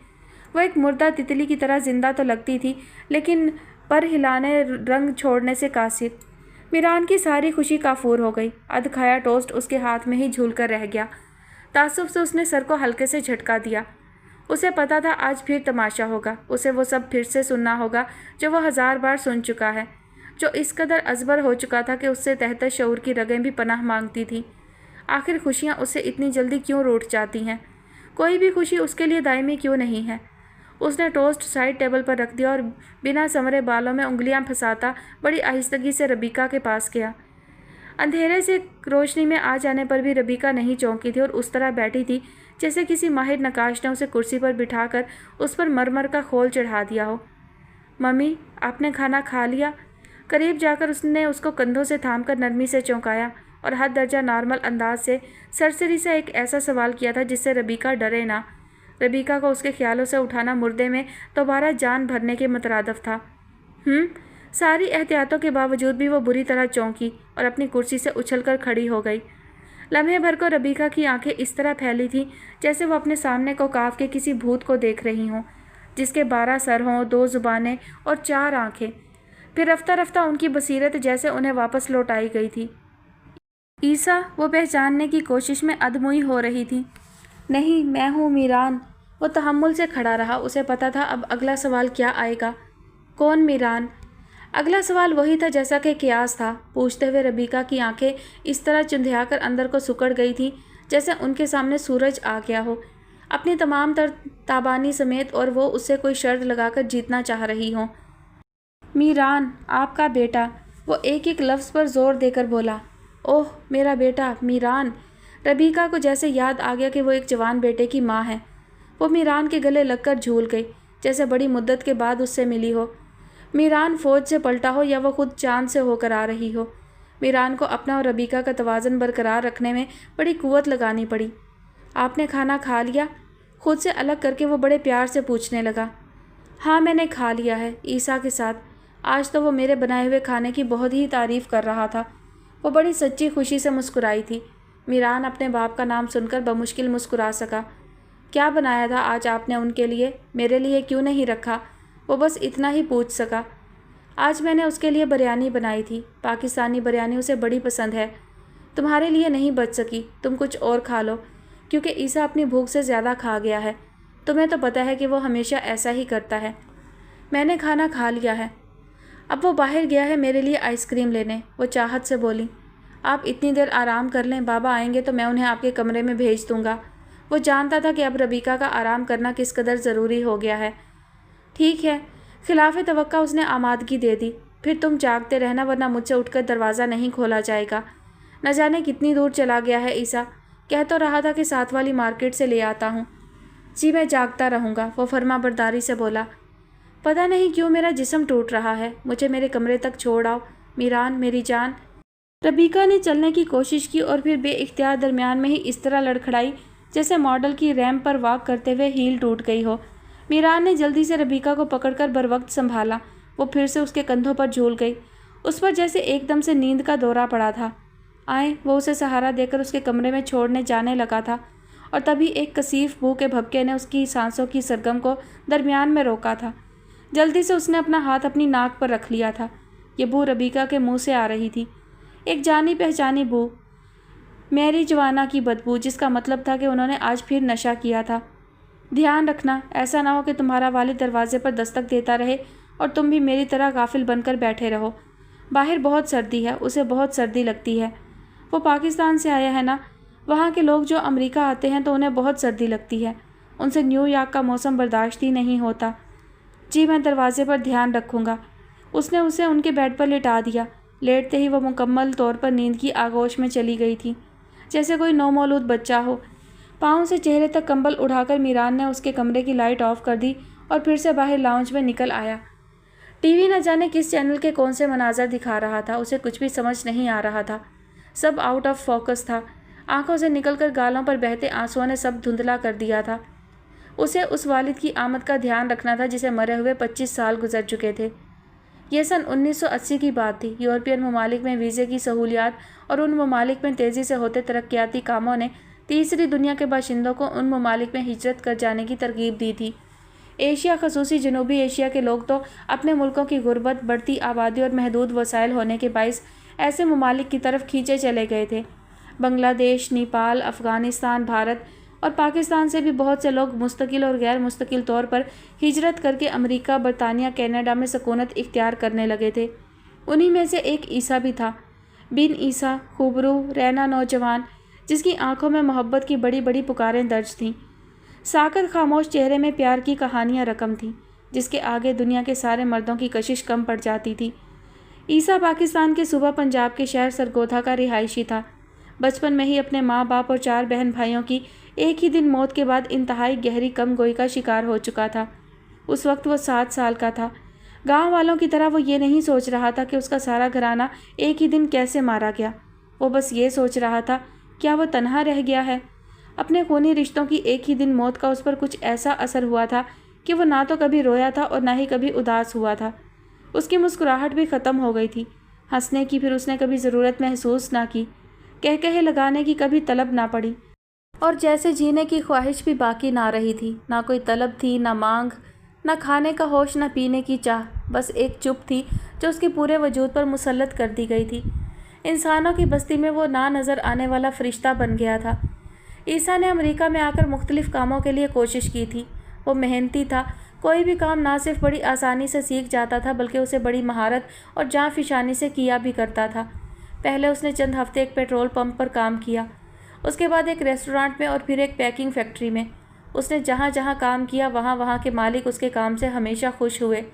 وہ ایک مردہ تتلی کی طرح زندہ تو لگتی تھی لیکن پر ہلانے رنگ چھوڑنے سے قاصر۔ میران کی ساری خوشی کافور ہو گئی۔ ادھ کھایا ٹوسٹ اس کے ہاتھ میں ہی جھول کر رہ گیا۔ تعصب سے اس نے سر کو ہلکے سے جھٹکا دیا۔ اسے پتا تھا آج پھر تماشا ہوگا، اسے وہ سب پھر سے سننا ہوگا جو وہ 1000 بار سن چکا ہے، جو اس قدر ازبر ہو چکا تھا کہ اس سے تحت شعور کی رگیں بھی پناہ مانگتی تھیں۔ آخر خوشیاں اس سے اتنی جلدی کیوں روٹھ جاتی ہیں؟ کوئی بھی خوشی اس کے لیے دائمی کیوں نہیں ہے؟ اس نے ٹوسٹ سائڈ ٹیبل پر رکھ دیا اور بنا سنورے بالوں میں انگلیاں پھنساتا بڑی آہستگی سے ربیکا کے پاس گیا۔ اندھیرے سے روشنی میں آ جانے پر بھی ربیکا نہیں چونکی تھی اور اس طرح بیٹھی تھی جیسے کسی ماہر نقاش نے اسے کرسی پر بٹھا کر اس پر مرمر کا خول چڑھا دیا ہو۔ ممی، آپ نے کھانا کھا لیا؟ قریب جا کر اس نے اس کو کندھوں سے تھام کر نرمی سے چونکایا اور حد درجہ نارمل انداز سے سرسری سے ایک ایسا سوال کیا تھا جس سے ربیکا ڈرے نہ۔ ربیکا کو اس کے خیالوں سے اٹھانا مردے میں دوبارہ جان بھرنے کے مترادف تھا۔ ساری احتیاطوں کے باوجود بھی وہ بری طرح چونکی اور اپنی کرسی سے اچھل کر کھڑی ہو گئی۔ لمحے بھر کو ربیکا کی آنکھیں اس طرح پھیلی تھیں جیسے وہ اپنے سامنے کوکاف کے کسی بھوت کو دیکھ رہی ہوں جس کے 12 سر ہوں، 2 زبانیں اور 4 آنکھیں۔ پھر رفتہ رفتہ ان کی بصیرت جیسے انہیں واپس لوٹائی گئی تھی۔ عیسیٰ، وہ پہچاننے کی کوشش میں ادموئی ہو رہی تھی۔ نہیں، میں ہوں میران۔ وہ تحمل سے کھڑا رہا، اسے پتا تھا اب اگلا سوال کیا آئے گا۔ کون میران؟ اگلا سوال وہی تھا جیسا کہ قیاس تھا۔ پوچھتے ہوئے ربیکا کی آنکھیں اس طرح چندھیا کر اندر کو سکڑ گئی تھیں جیسے ان کے سامنے سورج آ گیا ہو، اپنی تمام تر تابانی سمیت، اور وہ اس سے کوئی شرط لگا کر جیتنا چاہ رہی ہوں۔ میران، آپ کا بیٹا، وہ ایک ایک لفظ پر زور دے کر بولا۔ اوہ، میرا بیٹا میران۔ ربیکا کو جیسے یاد آ گیا کہ وہ ایک جوان بیٹے کی ماں ہے۔ وہ میران کے گلے لگ کر جھول گئی جیسے بڑی مدت کے بعد اس سے ملی ہو۔ میران فوج سے پلٹا ہو یا وہ خود چاند سے ہو کر آ رہی ہو، میران کو اپنا اور ربیکا کا توازن برقرار رکھنے میں بڑی قوت لگانی پڑی۔ آپ نے کھانا کھا لیا؟ خود سے الگ کر کے وہ بڑے پیار سے پوچھنے لگا۔ ہاں، میں نے کھا لیا ہے، عیسیٰ کے ساتھ۔ آج تو وہ میرے بنائے ہوئے کھانے کی بہت ہی تعریف کر رہا تھا۔ وہ بڑی سچی خوشی سے مسکرائی تھی۔ میران اپنے باپ کا نام سن کر بمشکل مسکرا سکا۔ کیا بنایا تھا آج آپ نے ان کے لیے؟ میرے لیے کیوں نہیں رکھا؟ وہ بس اتنا ہی پوچھ سکا۔ آج میں نے اس کے لیے بریانی بنائی تھی، پاکستانی بریانی اسے بڑی پسند ہے۔ تمہارے لیے نہیں بچ سکی، تم کچھ اور کھا لو، کیونکہ عیسیٰ اپنی بھوک سے زیادہ کھا گیا ہے۔ تمہیں تو پتہ ہے کہ وہ ہمیشہ ایسا ہی کرتا ہے۔ میں نے کھانا کھا لیا ہے۔ اب وہ باہر گیا ہے میرے لیے آئس کریم لینے، وہ چاہت سے بولی۔ آپ اتنی دیر آرام کر لیں، بابا آئیں گے تو میں انہیں آپ کے کمرے میں بھیج دوں گا۔ وہ جانتا تھا کہ اب ربیکا کا آرام کرنا کس قدر ضروری ہو گیا ہے۔ ٹھیک ہے، خلاف توقع اس نے آمادگی دے دی۔ پھر تم جاگتے رہنا ورنہ مجھ سے اٹھ کر دروازہ نہیں کھولا جائے گا۔ نہ جانے کتنی دور چلا گیا ہے عیسیٰ، کہہ تو رہا تھا کہ ساتھ والی مارکیٹ سے لے آتا ہوں۔ جی میں جاگتا رہوں گا، وہ فرما برداری سے بولا۔ پتہ نہیں کیوں میرا جسم ٹوٹ رہا ہے، مجھے میرے کمرے تک چھوڑ آؤ میران، میری جان۔ ربیکا نے چلنے کی کوشش کی اور پھر بے اختیار درمیان میں ہی اس طرح لڑکھڑائی جیسے ماڈل کی ریمپ پر واک کرتے ہوئے ہیل ٹوٹ گئی ہو۔ میران نے جلدی سے ربیکا کو پکڑ کر بروقت سنبھالا۔ وہ پھر سے اس کے کندھوں پر جھول گئی، اس پر جیسے ایک دم سے نیند کا دورہ پڑا تھا۔ آئیں، وہ اسے سہارا دے کر اس کے کمرے میں چھوڑنے جانے لگا تھا، اور تبھی ایک کثیف بو کے بھبکے نے اس کی سانسوں کی سرگم کو درمیان میں روکا تھا۔ جلدی سے اس نے اپنا ہاتھ اپنی ناک پر رکھ لیا تھا۔ یہ بو ربیکا کے منہ سے آ رہی تھی، ایک جانی پہچانی بو، میری جوانا کی بدبو، جس کا مطلب تھا کہ انہوں نے آج پھر نشہ کیا تھا۔ دھیان رکھنا، ایسا نہ ہو کہ تمہارا والد دروازے پر دستک دیتا رہے اور تم بھی میری طرح غافل بن کر بیٹھے رہو۔ باہر بہت سردی ہے، اسے بہت سردی لگتی ہے۔ وہ پاکستان سے آیا ہے نا، وہاں کے لوگ جو امریکہ آتے ہیں تو انہیں بہت سردی لگتی ہے، ان سے نیو یارک کا موسم برداشت ہی نہیں ہوتا۔ جی میں دروازے پر دھیان رکھوں گا۔ اس نے اسے ان کے بیڈ پر لٹا دیا۔ لیٹتے ہی وہ مکمل طور پر نیند کی آغوش میں چلی گئی تھی، جیسے کوئی نومولود بچہ ہو۔ پاؤں سے چہرے تک کمبل اڑا کر میران نے اس کے کمرے کی لائٹ آف کر دی اور پھر سے باہر لاؤنج میں نکل آیا۔ ٹی وی نہ جانے کس چینل کے کون سے مناظر دکھا رہا تھا، اسے کچھ بھی سمجھ نہیں آ رہا تھا۔ سب آؤٹ آف فوکس تھا، آنکھوں سے نکل کر گالوں پر بہتے آنسوؤں نے سب دھندلا کر دیا تھا۔ اسے اس والد کی آمد کا دھیان رکھنا تھا جسے مرے ہوئے 25 سال گزر چکے تھے۔ یہ سن 1980 کی بات تھی۔ یورپین ممالک میں ویزے کی سہولیات اور ان ممالک میں تیزی سے ہوتے ترقیاتی کاموں نے تیسری دنیا کے باشندوں کو ان ممالک میں ہجرت کر جانے کی ترغیب دی تھی۔ एशिया खसूसी जनूबी एशिया के लोग तो अपने मुल्कों की गुर्बत, बढ़ती आबादी और महदूद वसाइल होने के बाइस ऐसे ममालिक की तरफ खींचे चले गए थे। बांग्लादेश, नेपाल, अफ़गानिस्तान, भारत और पाकिस्तान से भी बहुत से लोग मुस्तकिल और गैर मुस्तकिल तौर पर हिजरत करके अमेरिका, बरतानिया, कनाडा में सकूनत इख्तियार करने लगे थे। उन्हीं में से एक ईसा भी था। बिन ईसा, खूबरू, रैना नौजवान, जिसकी आंखों में मोहब्बत की बड़ी बड़ी पुकारें दर्ज थीं। साकत खामोश चेहरे में प्यार की कहानियाँ रकम थीं, जिसके आगे दुनिया के सारे मर्दों की कशिश कम पड़ जाती थी। ईसा पाकिस्तान के सूबा पंजाब के शहर सरगोधा का रिहायशी था। बचपन में ही अपने माँ बाप और 4 बहन भाइयों की एक ही दिन मौत के बाद इंतहाई गहरी कमगोई का शिकार हो चुका था। उस वक्त वो 7 साल का था। गांव वालों की तरह वो ये नहीं सोच रहा था कि उसका सारा घराना एक ही दिन कैसे मारा गया। वो बस ये सोच रहा था, क्या वो तन्हा रह गया है। अपने खूनी रिश्तों की एक ही दिन मौत का उस पर कुछ ऐसा असर हुआ था कि वो ना तो कभी रोया था और ना ही कभी उदास हुआ था। उसकी मुस्कुराहट भी ख़त्म हो गई थी। हंसने की फिर उसने कभी ज़रूरत महसूस ना की। कह लगाने की कभी तलब ना पड़ी। और जैसे जीने की ख्वाहिश भी बाकी ना रही थी। ना कोई तलब थी, ना मांग, ना खाने का होश, ना पीने की चाह। बस एक चुप थी जो उसके पूरे वजूद पर मुसल्लत कर दी गई थी। इंसानों की बस्ती में वो ना नज़र आने वाला फरिश्ता बन गया था। ईसा ने अमेरिका में आकर मुख्तलिफ़ कामों के लिए कोशिश की थी। वो मेहनती था। कोई भी काम ना सिर्फ बड़ी आसानी से सीख जाता था बल्कि उसे बड़ी महारत और जाँफिशानी से किया भी करता था। पहले उसने चंद हफ्ते एक पेट्रोल पंप पर काम किया, उसके बाद एक रेस्टोरेंट में और फिर एक पैकिंग फैक्ट्री में। उसने जहाँ जहाँ काम किया वहाँ के मालिक उसके काम से हमेशा खुश हुए,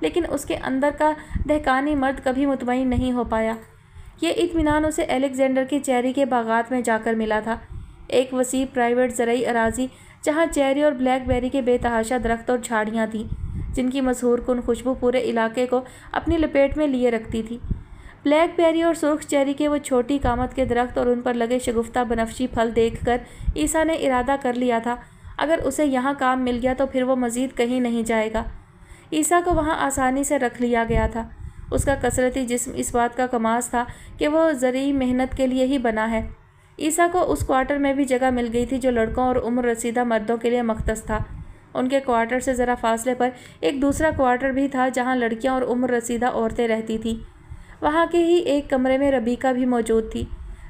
लेकिन उसके अंदर का दहकानी मर्द कभी मुतमईन नहीं हो पाया। ये इत्मीनान उसे अलेक्जेंडर की चेरी के बागात में जाकर मिला था। एक वसी प्राइवेट ज़रई अराजी जहाँ चेरी और ब्लैकबेरी के बेतहाशा दरख्त और झाड़ियाँ थीं, जिनकी मशहूर कुन खुशबू पूरे इलाके को अपनी लपेट में लिए रखती थी। ब्लैकबेरी और सुर्ख चेरी के वो छोटी कामत के दरख्त और उन पर लगे शगुफ्ता बनफशी फल देखकर ईसा ने इरादा कर लिया था, अगर उसे यहाँ काम मिल गया तो फिर वो मज़ीद कहीं नहीं जाएगा। ईसा को वहाँ आसानी से रख लिया गया था। उसका कसरती जिस्म इस बात का कमाल था कि वो ज़रूरी मेहनत के लिए ही बना है। ईसा को उस क्वार्टर में भी जगह मिल गई थी जो लड़कों और उम्र रसीदा मर्दों के लिए मख्तस था। उनके क्वार्टर से ज़रा फासले पर एक दूसरा क्वार्टर भी था जहाँ लड़कियाँ और उम्र रसीदा औरतें रहती थीं। वहाँ के ही एक कमरे में रबीका भी मौजूद थी।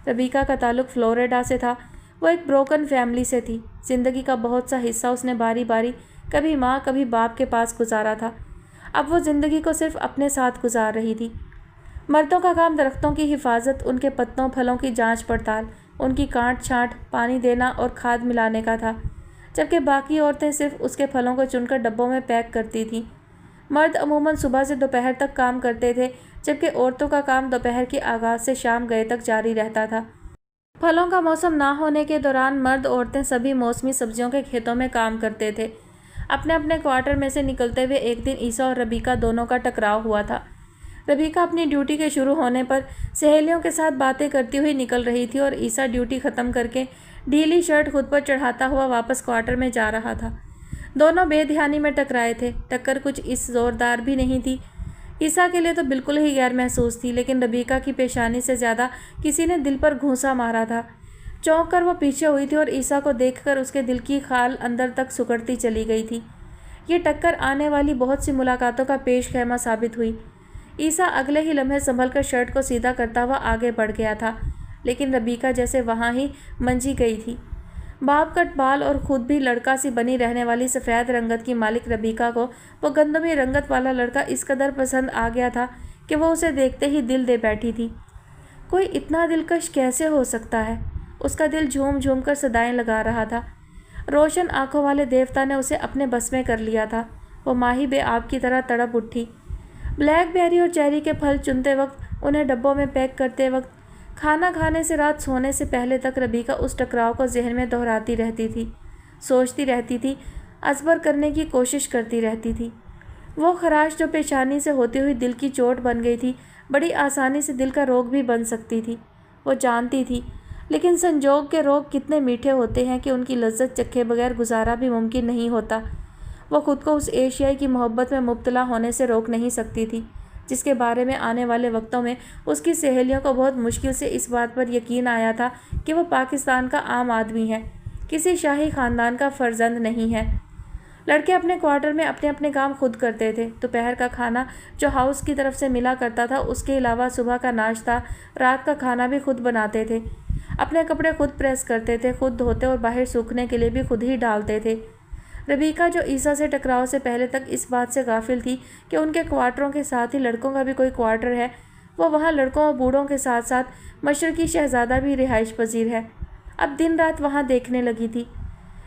रबीका का ताल्लुक़ फ्लोरिडा से था। वो एक ब्रोकन फैमिली से थी। ज़िंदगी का बहुत सा हिस्सा उसने बारी बारी कभी माँ कभी बाप के पास गुजारा था। अब वो ज़िंदगी को सिर्फ अपने साथ गुजार रही थी। मर्दों का काम दरख्तों की हिफाजत, उनके पत्तों फलों की जांच पड़ताल, उनकी काट छाँट, पानी देना और खाद मिलाने का था, जबकि बाकी औरतें सिर्फ उसके फलों को चुनकर डब्बों में पैक करती थीं। मर्द अमूमन सुबह से दोपहर तक काम करते थे, जबकि औरतों का काम दोपहर के आगाज़ से शाम गए तक जारी रहता था। फलों का मौसम ना होने के दौरान मर्द औरतें सभी मौसमी सब्जियों के खेतों में काम करते थे। अपने अपने क्वार्टर में से निकलते हुए एक दिन ईसा और रबीका दोनों का टकराव हुआ था। रबीका अपनी ड्यूटी के शुरू होने पर सहेलियों के साथ बातें करती हुई निकल रही थी और ईसा ड्यूटी ख़त्म करके ढीली शर्ट खुद पर चढ़ाता हुआ वापस क्वार्टर में जा रहा था। दोनों बेध्यानी में टकराए थे। टक्कर कुछ इस ज़ोरदार भी नहीं थी। ईसा के लिए तो बिल्कुल ही गैर महसूस थी, लेकिन रबीका की पेशानी से ज़्यादा किसी ने दिल पर घूंसा मारा था। चौंक कर वो पीछे हुई थी और ईसा को देखकर उसके दिल की खाल अंदर तक सुकड़ती चली गई थी। ये टक्कर आने वाली बहुत सी मुलाकातों का पेश खैमा साबित हुई। ईसा अगले ही लम्हे संभल कर शर्ट को सीधा करता हुआ आगे बढ़ गया था, लेकिन रबीका जैसे वहाँ ही मंजी गई थी। बाप कट बाल और खुद भी लड़का सी बनी रहने वाली सफ़ेद रंगत की मालिक रबीका को वो गंदमी रंगत वाला लड़का इस कदर पसंद आ गया था कि वो उसे देखते ही दिल दे बैठी थी। कोई इतना दिलकश कैसे हो सकता है? उसका दिल झूम झूम कर सदाएँ लगा रहा था। रोशन आंखों वाले देवता ने उसे अपने बस में कर लिया था। वो माही बेआब की तरह तड़प उठी। ब्लैकबेरी और चेरी के फल चुनते वक्त, उन्हें डब्बों में पैक करते वक्त, खाना खाने से रात सोने से पहले तक रबीका उस टकराव को जहन में दोहराती रहती थी, सोचती रहती थी, अजबर करने की कोशिश करती रहती थी। वो खराश जो पेशानी से होती हुई दिल की चोट बन गई थी, बड़ी आसानी से दिल का रोग भी बन सकती थी। वो जानती थी, लेकिन संजोग के रोग कितने मीठे होते हैं कि उनकी लज्जत चखे बगैर गुजारा भी मुमकिन नहीं होता। वो खुद को उस एशियाई की मोहब्बत में मुब्तला होने से रोक नहीं सकती थी, जिसके बारे में आने वाले वक्तों में उसकी सहेलियों को बहुत मुश्किल से इस बात पर यकीन आया था कि वो पाकिस्तान का आम आदमी है, किसी शाही ख़ानदान का फ़र्जंद नहीं है। लड़के अपने क्वार्टर में अपने अपने काम खुद करते थे। दोपहर का खाना जो हाउस की तरफ से मिला करता था, उसके अलावा सुबह का नाश्ता, रात का खाना भी खुद बनाते थे। अपने कपड़े खुद प्रेस करते थे, खुद धोते और बाहर सूखने के लिए भी खुद ही डालते थे। रबीका, जो ईसा से टकराव से पहले तक इस बात से गाफिल थी कि उनके क्वार्टरों के साथ ही लड़कों का भी कोई क्वार्टर है, वो वहाँ लड़कों और बूढ़ों के साथ साथ मशरकी शहज़ादा भी रिहाइश पजीर है, अब दिन रात वहाँ देखने लगी थी।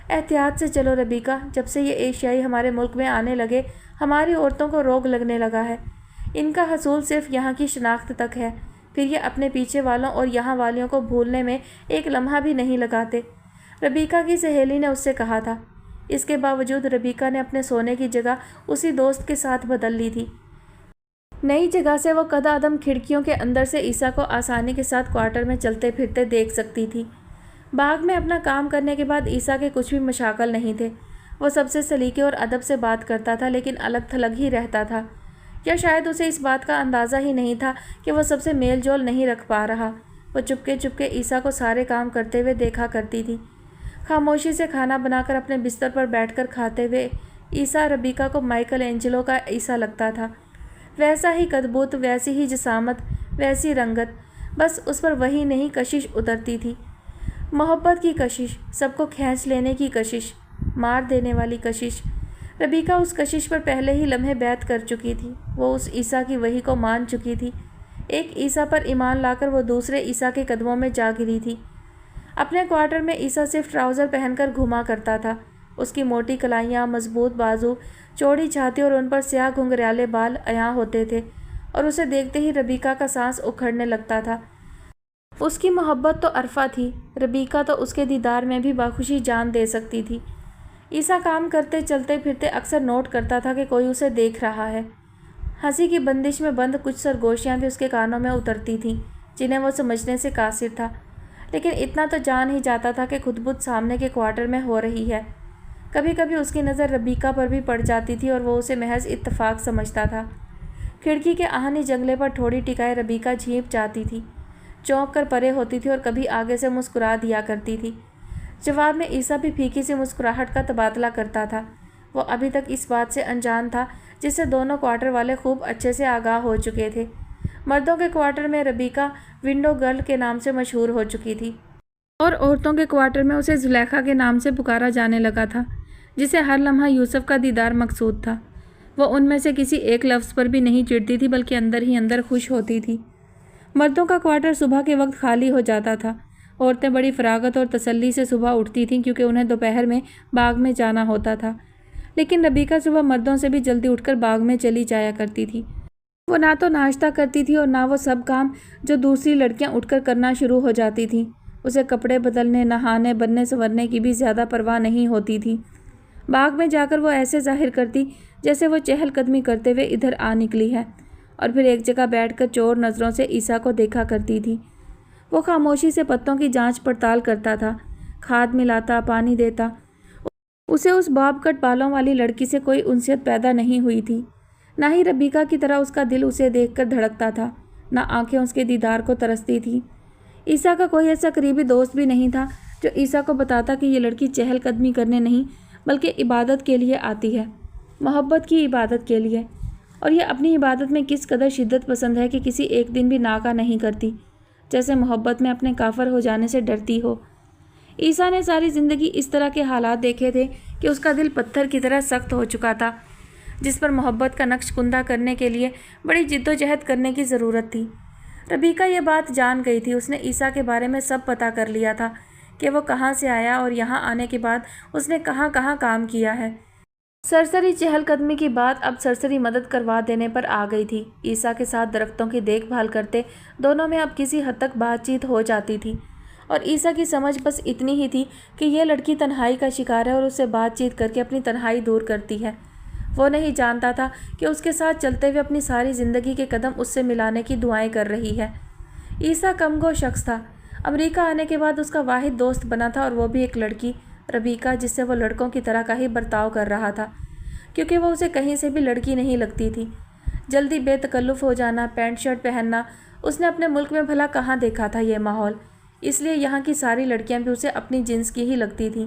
एहतियात से चलो रबीका, जब से ये एशियाई हमारे मुल्क में आने लगे, हमारी औरतों को रोग लगने लगा है। इनका हसूल सिर्फ यहाँ की शनाख्त तक है, फिर ये अपने पीछे वालों और यहाँ वालियों को भूलने में एक लम्हा भी नहीं लगाते, रबीका की सहेली ने उससे कहा था। इसके बावजूद रबीका ने अपने सोने की जगह उसी दोस्त के साथ बदल ली थी। नई जगह से वो कदम खिड़कियों के अंदर से ईसा को आसानी के साथ क्वार्टर में चलते फिरते देख सकती थी। बाग में अपना काम करने के बाद ईसा के कुछ भी मशाकल नहीं थे। वो सबसे सलीके और अदब से बात करता था, लेकिन अलग थलग ही रहता था, या शायद उसे इस बात का अंदाज़ा ही नहीं था कि वो सबसे मेल जोल नहीं रख पा रहा। वो चुपके चुपके ईसा को सारे काम करते हुए देखा करती थी। खामोशी से खाना बनाकर अपने बिस्तर पर बैठकर खाते हुए ईसा रबीका को माइकल एंजेलो का ईसा लगता था। वैसा ही कदबूत, वैसी ही जिसामत, वैसी रंगत, बस उस पर वही नहीं कशिश उतरती थी। मोहब्बत की कशिश, सबको खींच लेने की कशिश, मार देने वाली कशिश। रबीका उस कशिश पर पहले ही लम्हे बैत कर चुकी थी। वो उस ईसा की वही को मान चुकी थी। एक ईसा पर ईमान लाकर वो दूसरे ईसा के कदमों में जा गिरी थी। अपने क्वार्टर में ईसा सिर्फ ट्राउज़र पहनकर घुमा करता था। उसकी मोटी कलाइयाँ, मजबूत बाजू, चौड़ी छाती और उन पर स्याह घुंघराले बाल अयां होते थे, और उसे देखते ही रबीका का सांस उखड़ने लगता था। उसकी मोहब्बत तो अरफा थी, रबीका तो उसके दीदार में भी बाखुशी जान दे सकती थी। ईसा काम करते चलते फिरते अक्सर नोट करता था कि कोई उसे देख रहा है। हंसी की बंदिश में बंद कुछ सरगोशियाँ भी उसके कानों में उतरती थीं, जिन्हें वो समझने से कासिर था, लेकिन इतना तो जान ही जाता था कि खुदबुद सामने के क्वार्टर में हो रही है। कभी कभी उसकी नज़र रबीका पर भी पड़ जाती थी और वो उसे महज इत्तफाक समझता था। खिड़की के आहनी जंगले पर थोड़ी टिकाए रबीका झींप जाती थी, चौंक कर परे होती थी और कभी आगे से मुस्कुरा दिया करती थी। जवाब में ईसा भी फीकी सी मुस्कुराहट का तबादला करता था। वो अभी तक इस बात से अनजान था, जिससे दोनों क्वार्टर वाले खूब अच्छे से आगाह हो चुके थे। मर्दों के क्वार्टर में रबीका विंडो गर्ल के नाम से मशहूर हो चुकी थी, और औरतों के क्वार्टर में उसे जुलेखा के नाम से पुकारा जाने लगा था, जिसे हर लम्हा यूसुफ का दीदार मकसूद था। वो उनमें से किसी एक लफ्ज़ पर भी नहीं चिढ़ती थी, बल्कि अंदर ही अंदर खुश होती थी। मर्दों का क्वार्टर सुबह के वक्त खाली हो जाता था। औरतें बड़ी फरागत और तसल्ली से सुबह उठती थीं, क्योंकि उन्हें दोपहर में बाग में जाना होता था। लेकिन रबीका सुबह मर्दों से भी जल्दी उठकर बाग में चली जाया करती थी। वो ना तो नाश्ता करती थी और ना वो सब काम जो दूसरी लड़कियां उठकर करना शुरू हो जाती थीं। उसे कपड़े बदलने, नहाने, बनने संवरने की भी ज़्यादा परवाह नहीं होती थी। बाग में जाकर वो ऐसे जाहिर करती जैसे वो चहलकदमी करते हुए इधर आ निकली है, और फिर एक जगह बैठकर चोर नज़रों से ईसा को देखा करती थी। वो खामोशी से पत्तों की जांच पड़ताल करता था, खाद मिलाता, पानी देता। उसे उस बॉब कट बालों वाली लड़की से कोई उनसियत पैदा नहीं हुई थी। ना ही रबीका की तरह उसका दिल उसे देखकर धड़कता था, ना आंखें उसके दीदार को तरसती थीं। ईसा का कोई ऐसा करीबी दोस्त भी नहीं था जो ईसा को बताता कि ये लड़की चहलकदमी करने नहीं, बल्कि इबादत के लिए आती है, मोहब्बत की इबादत के लिए, और ये अपनी इबादत में किस कदर शिद्दत पसंद है कि किसी एक दिन भी नाका नहीं करती, जैसे मोहब्बत में अपने काफर हो जाने से डरती हो। ईसा ने सारी ज़िंदगी इस तरह के हालात देखे थे कि उसका दिल पत्थर की तरह सख्त हो चुका था, जिस पर मोहब्बत का नक्श कुंदा करने के लिए बड़ी जिद्दोजहद करने की ज़रूरत थी। रबीका ये बात जान गई थी। उसने ईसा के बारे में सब पता कर लिया था कि वो कहाँ से आया और यहाँ आने के बाद उसने कहाँ कहाँ काम किया है। सरसरी चहलकदमी की बात अब सरसरी मदद करवा देने पर आ गई थी। ईसा के साथ दरख्तों की देखभाल करते दोनों में अब किसी हद तक बातचीत हो जाती थी, और ईसा की समझ बस इतनी ही थी कि यह लड़की तन्हाई का शिकार है और उससे बातचीत करके अपनी तन्हाई दूर करती है। वो नहीं जानता था कि उसके साथ चलते हुए अपनी सारी ज़िंदगी के कदम उससे मिलाने की दुआएं कर रही है। ईसा कमगो शख्स था। अमेरिका आने के बाद उसका वाहिद दोस्त बना था, और वो भी एक लड़की, रबीका, जिससे वो लड़कों की तरह का ही बर्ताव कर रहा था, क्योंकि वो उसे कहीं से भी लड़की नहीं लगती थी। जल्दी बेतकल्लुफ़ हो जाना, पैंट शर्ट पहनना, उसने अपने मुल्क में भला कहाँ देखा था ये माहौल, इसलिए यहाँ की सारी लड़कियाँ भी उसे अपनी जिन्स की ही लगती थीं।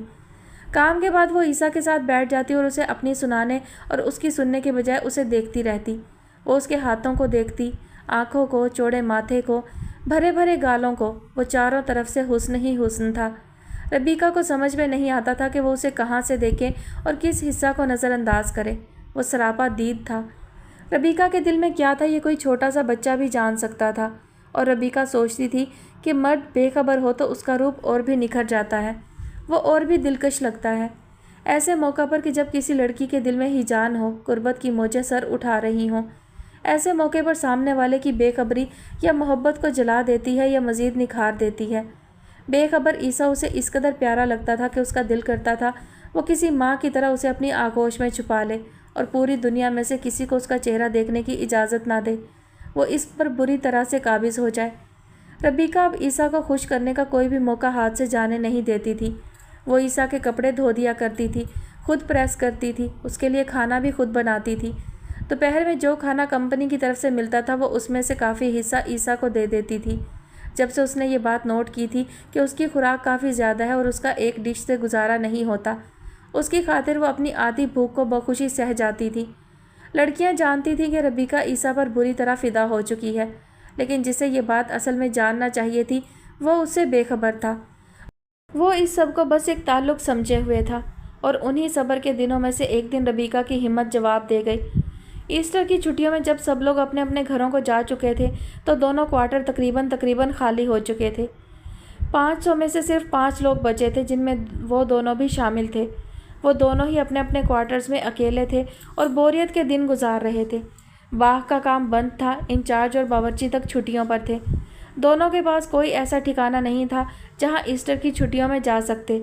کام کے بعد وہ عیسیٰ کے ساتھ بیٹھ جاتی اور اسے اپنی سنانے اور اس کی سننے کے بجائے اسے دیکھتی رہتی۔ وہ اس کے ہاتھوں کو دیکھتی، آنکھوں کو، چوڑے ماتھے کو، بھرے بھرے گالوں کو۔ وہ چاروں طرف سے حسن ہی حسن تھا۔ ربیکہ کو سمجھ میں نہیں آتا تھا کہ وہ اسے کہاں سے دیکھے اور کس حصہ کو نظر انداز کرے۔ وہ سراپا دید تھا۔ ربیکہ کے دل میں کیا تھا یہ کوئی چھوٹا سا بچہ بھی جان سکتا تھا، اور ربیکہ سوچتی تھی کہ مرد بے خبر ہو تو اس کا روپ اور بھی نکھر جاتا ہے، وہ اور بھی دلکش لگتا ہے۔ ایسے موقع پر کہ جب کسی لڑکی کے دل میں ہیجان ہو، قربت کی موجیں سر اٹھا رہی ہوں، ایسے موقع پر سامنے والے کی بے خبری یا محبت کو جلا دیتی ہے یا مزید نکھار دیتی ہے۔ بے خبر عیسیٰ اسے اس قدر پیارا لگتا تھا کہ اس کا دل کرتا تھا وہ کسی ماں کی طرح اسے اپنی آغوش میں چھپا لے اور پوری دنیا میں سے کسی کو اس کا چہرہ دیکھنے کی اجازت نہ دے، وہ اس پر بری طرح سے قابض ہو جائے۔ ربیکہ اب عیسیٰ کو خوش کرنے کا کوئی بھی موقع ہاتھ سے جانے نہیں دیتی تھی۔ وہ عیسیٰ کے کپڑے دھو دیا کرتی تھی، خود پریس کرتی تھی، اس کے لیے کھانا بھی خود بناتی تھی۔ دوپہر میں جو کھانا کمپنی کی طرف سے ملتا تھا وہ اس میں سے کافی حصہ عیسیٰ کو دے دیتی تھی۔ جب سے اس نے یہ بات نوٹ کی تھی کہ اس کی خوراک کافی زیادہ ہے اور اس کا ایک ڈش سے گزارا نہیں ہوتا، اس کی خاطر وہ اپنی آدھی بھوک کو بخوشی سہ جاتی تھی۔ لڑکیاں جانتی تھیں کہ ربیکہ عیسیٰ پر بری طرح فدا ہو چکی ہے، لیکن جسے یہ بات اصل میں جاننا چاہیے تھی وہ اس سے بے خبر تھا۔ وہ اس سب کو بس ایک تعلق سمجھے ہوئے تھا، اور انہی صبر کے دنوں میں سے ایک دن ربیکہ کی ہمت جواب دے گئی۔ ایسٹر کی چھٹیوں میں جب سب لوگ اپنے اپنے گھروں کو جا چکے تھے تو دونوں کوارٹر تقریباً خالی ہو چکے تھے۔ 500 میں سے صرف 5 لوگ بچے تھے، جن میں وہ دونوں بھی شامل تھے۔ وہ دونوں ہی اپنے اپنے کوارٹرز میں اکیلے تھے اور بوریت کے دن گزار رہے تھے۔ باغ کا کام بند تھا، انچارج اور باورچی تک چھٹیوں پر تھے۔ دونوں کے پاس کوئی ایسا ٹھکانہ نہیں تھا جہاں ایسٹر کی چھٹیوں میں جا سکتے۔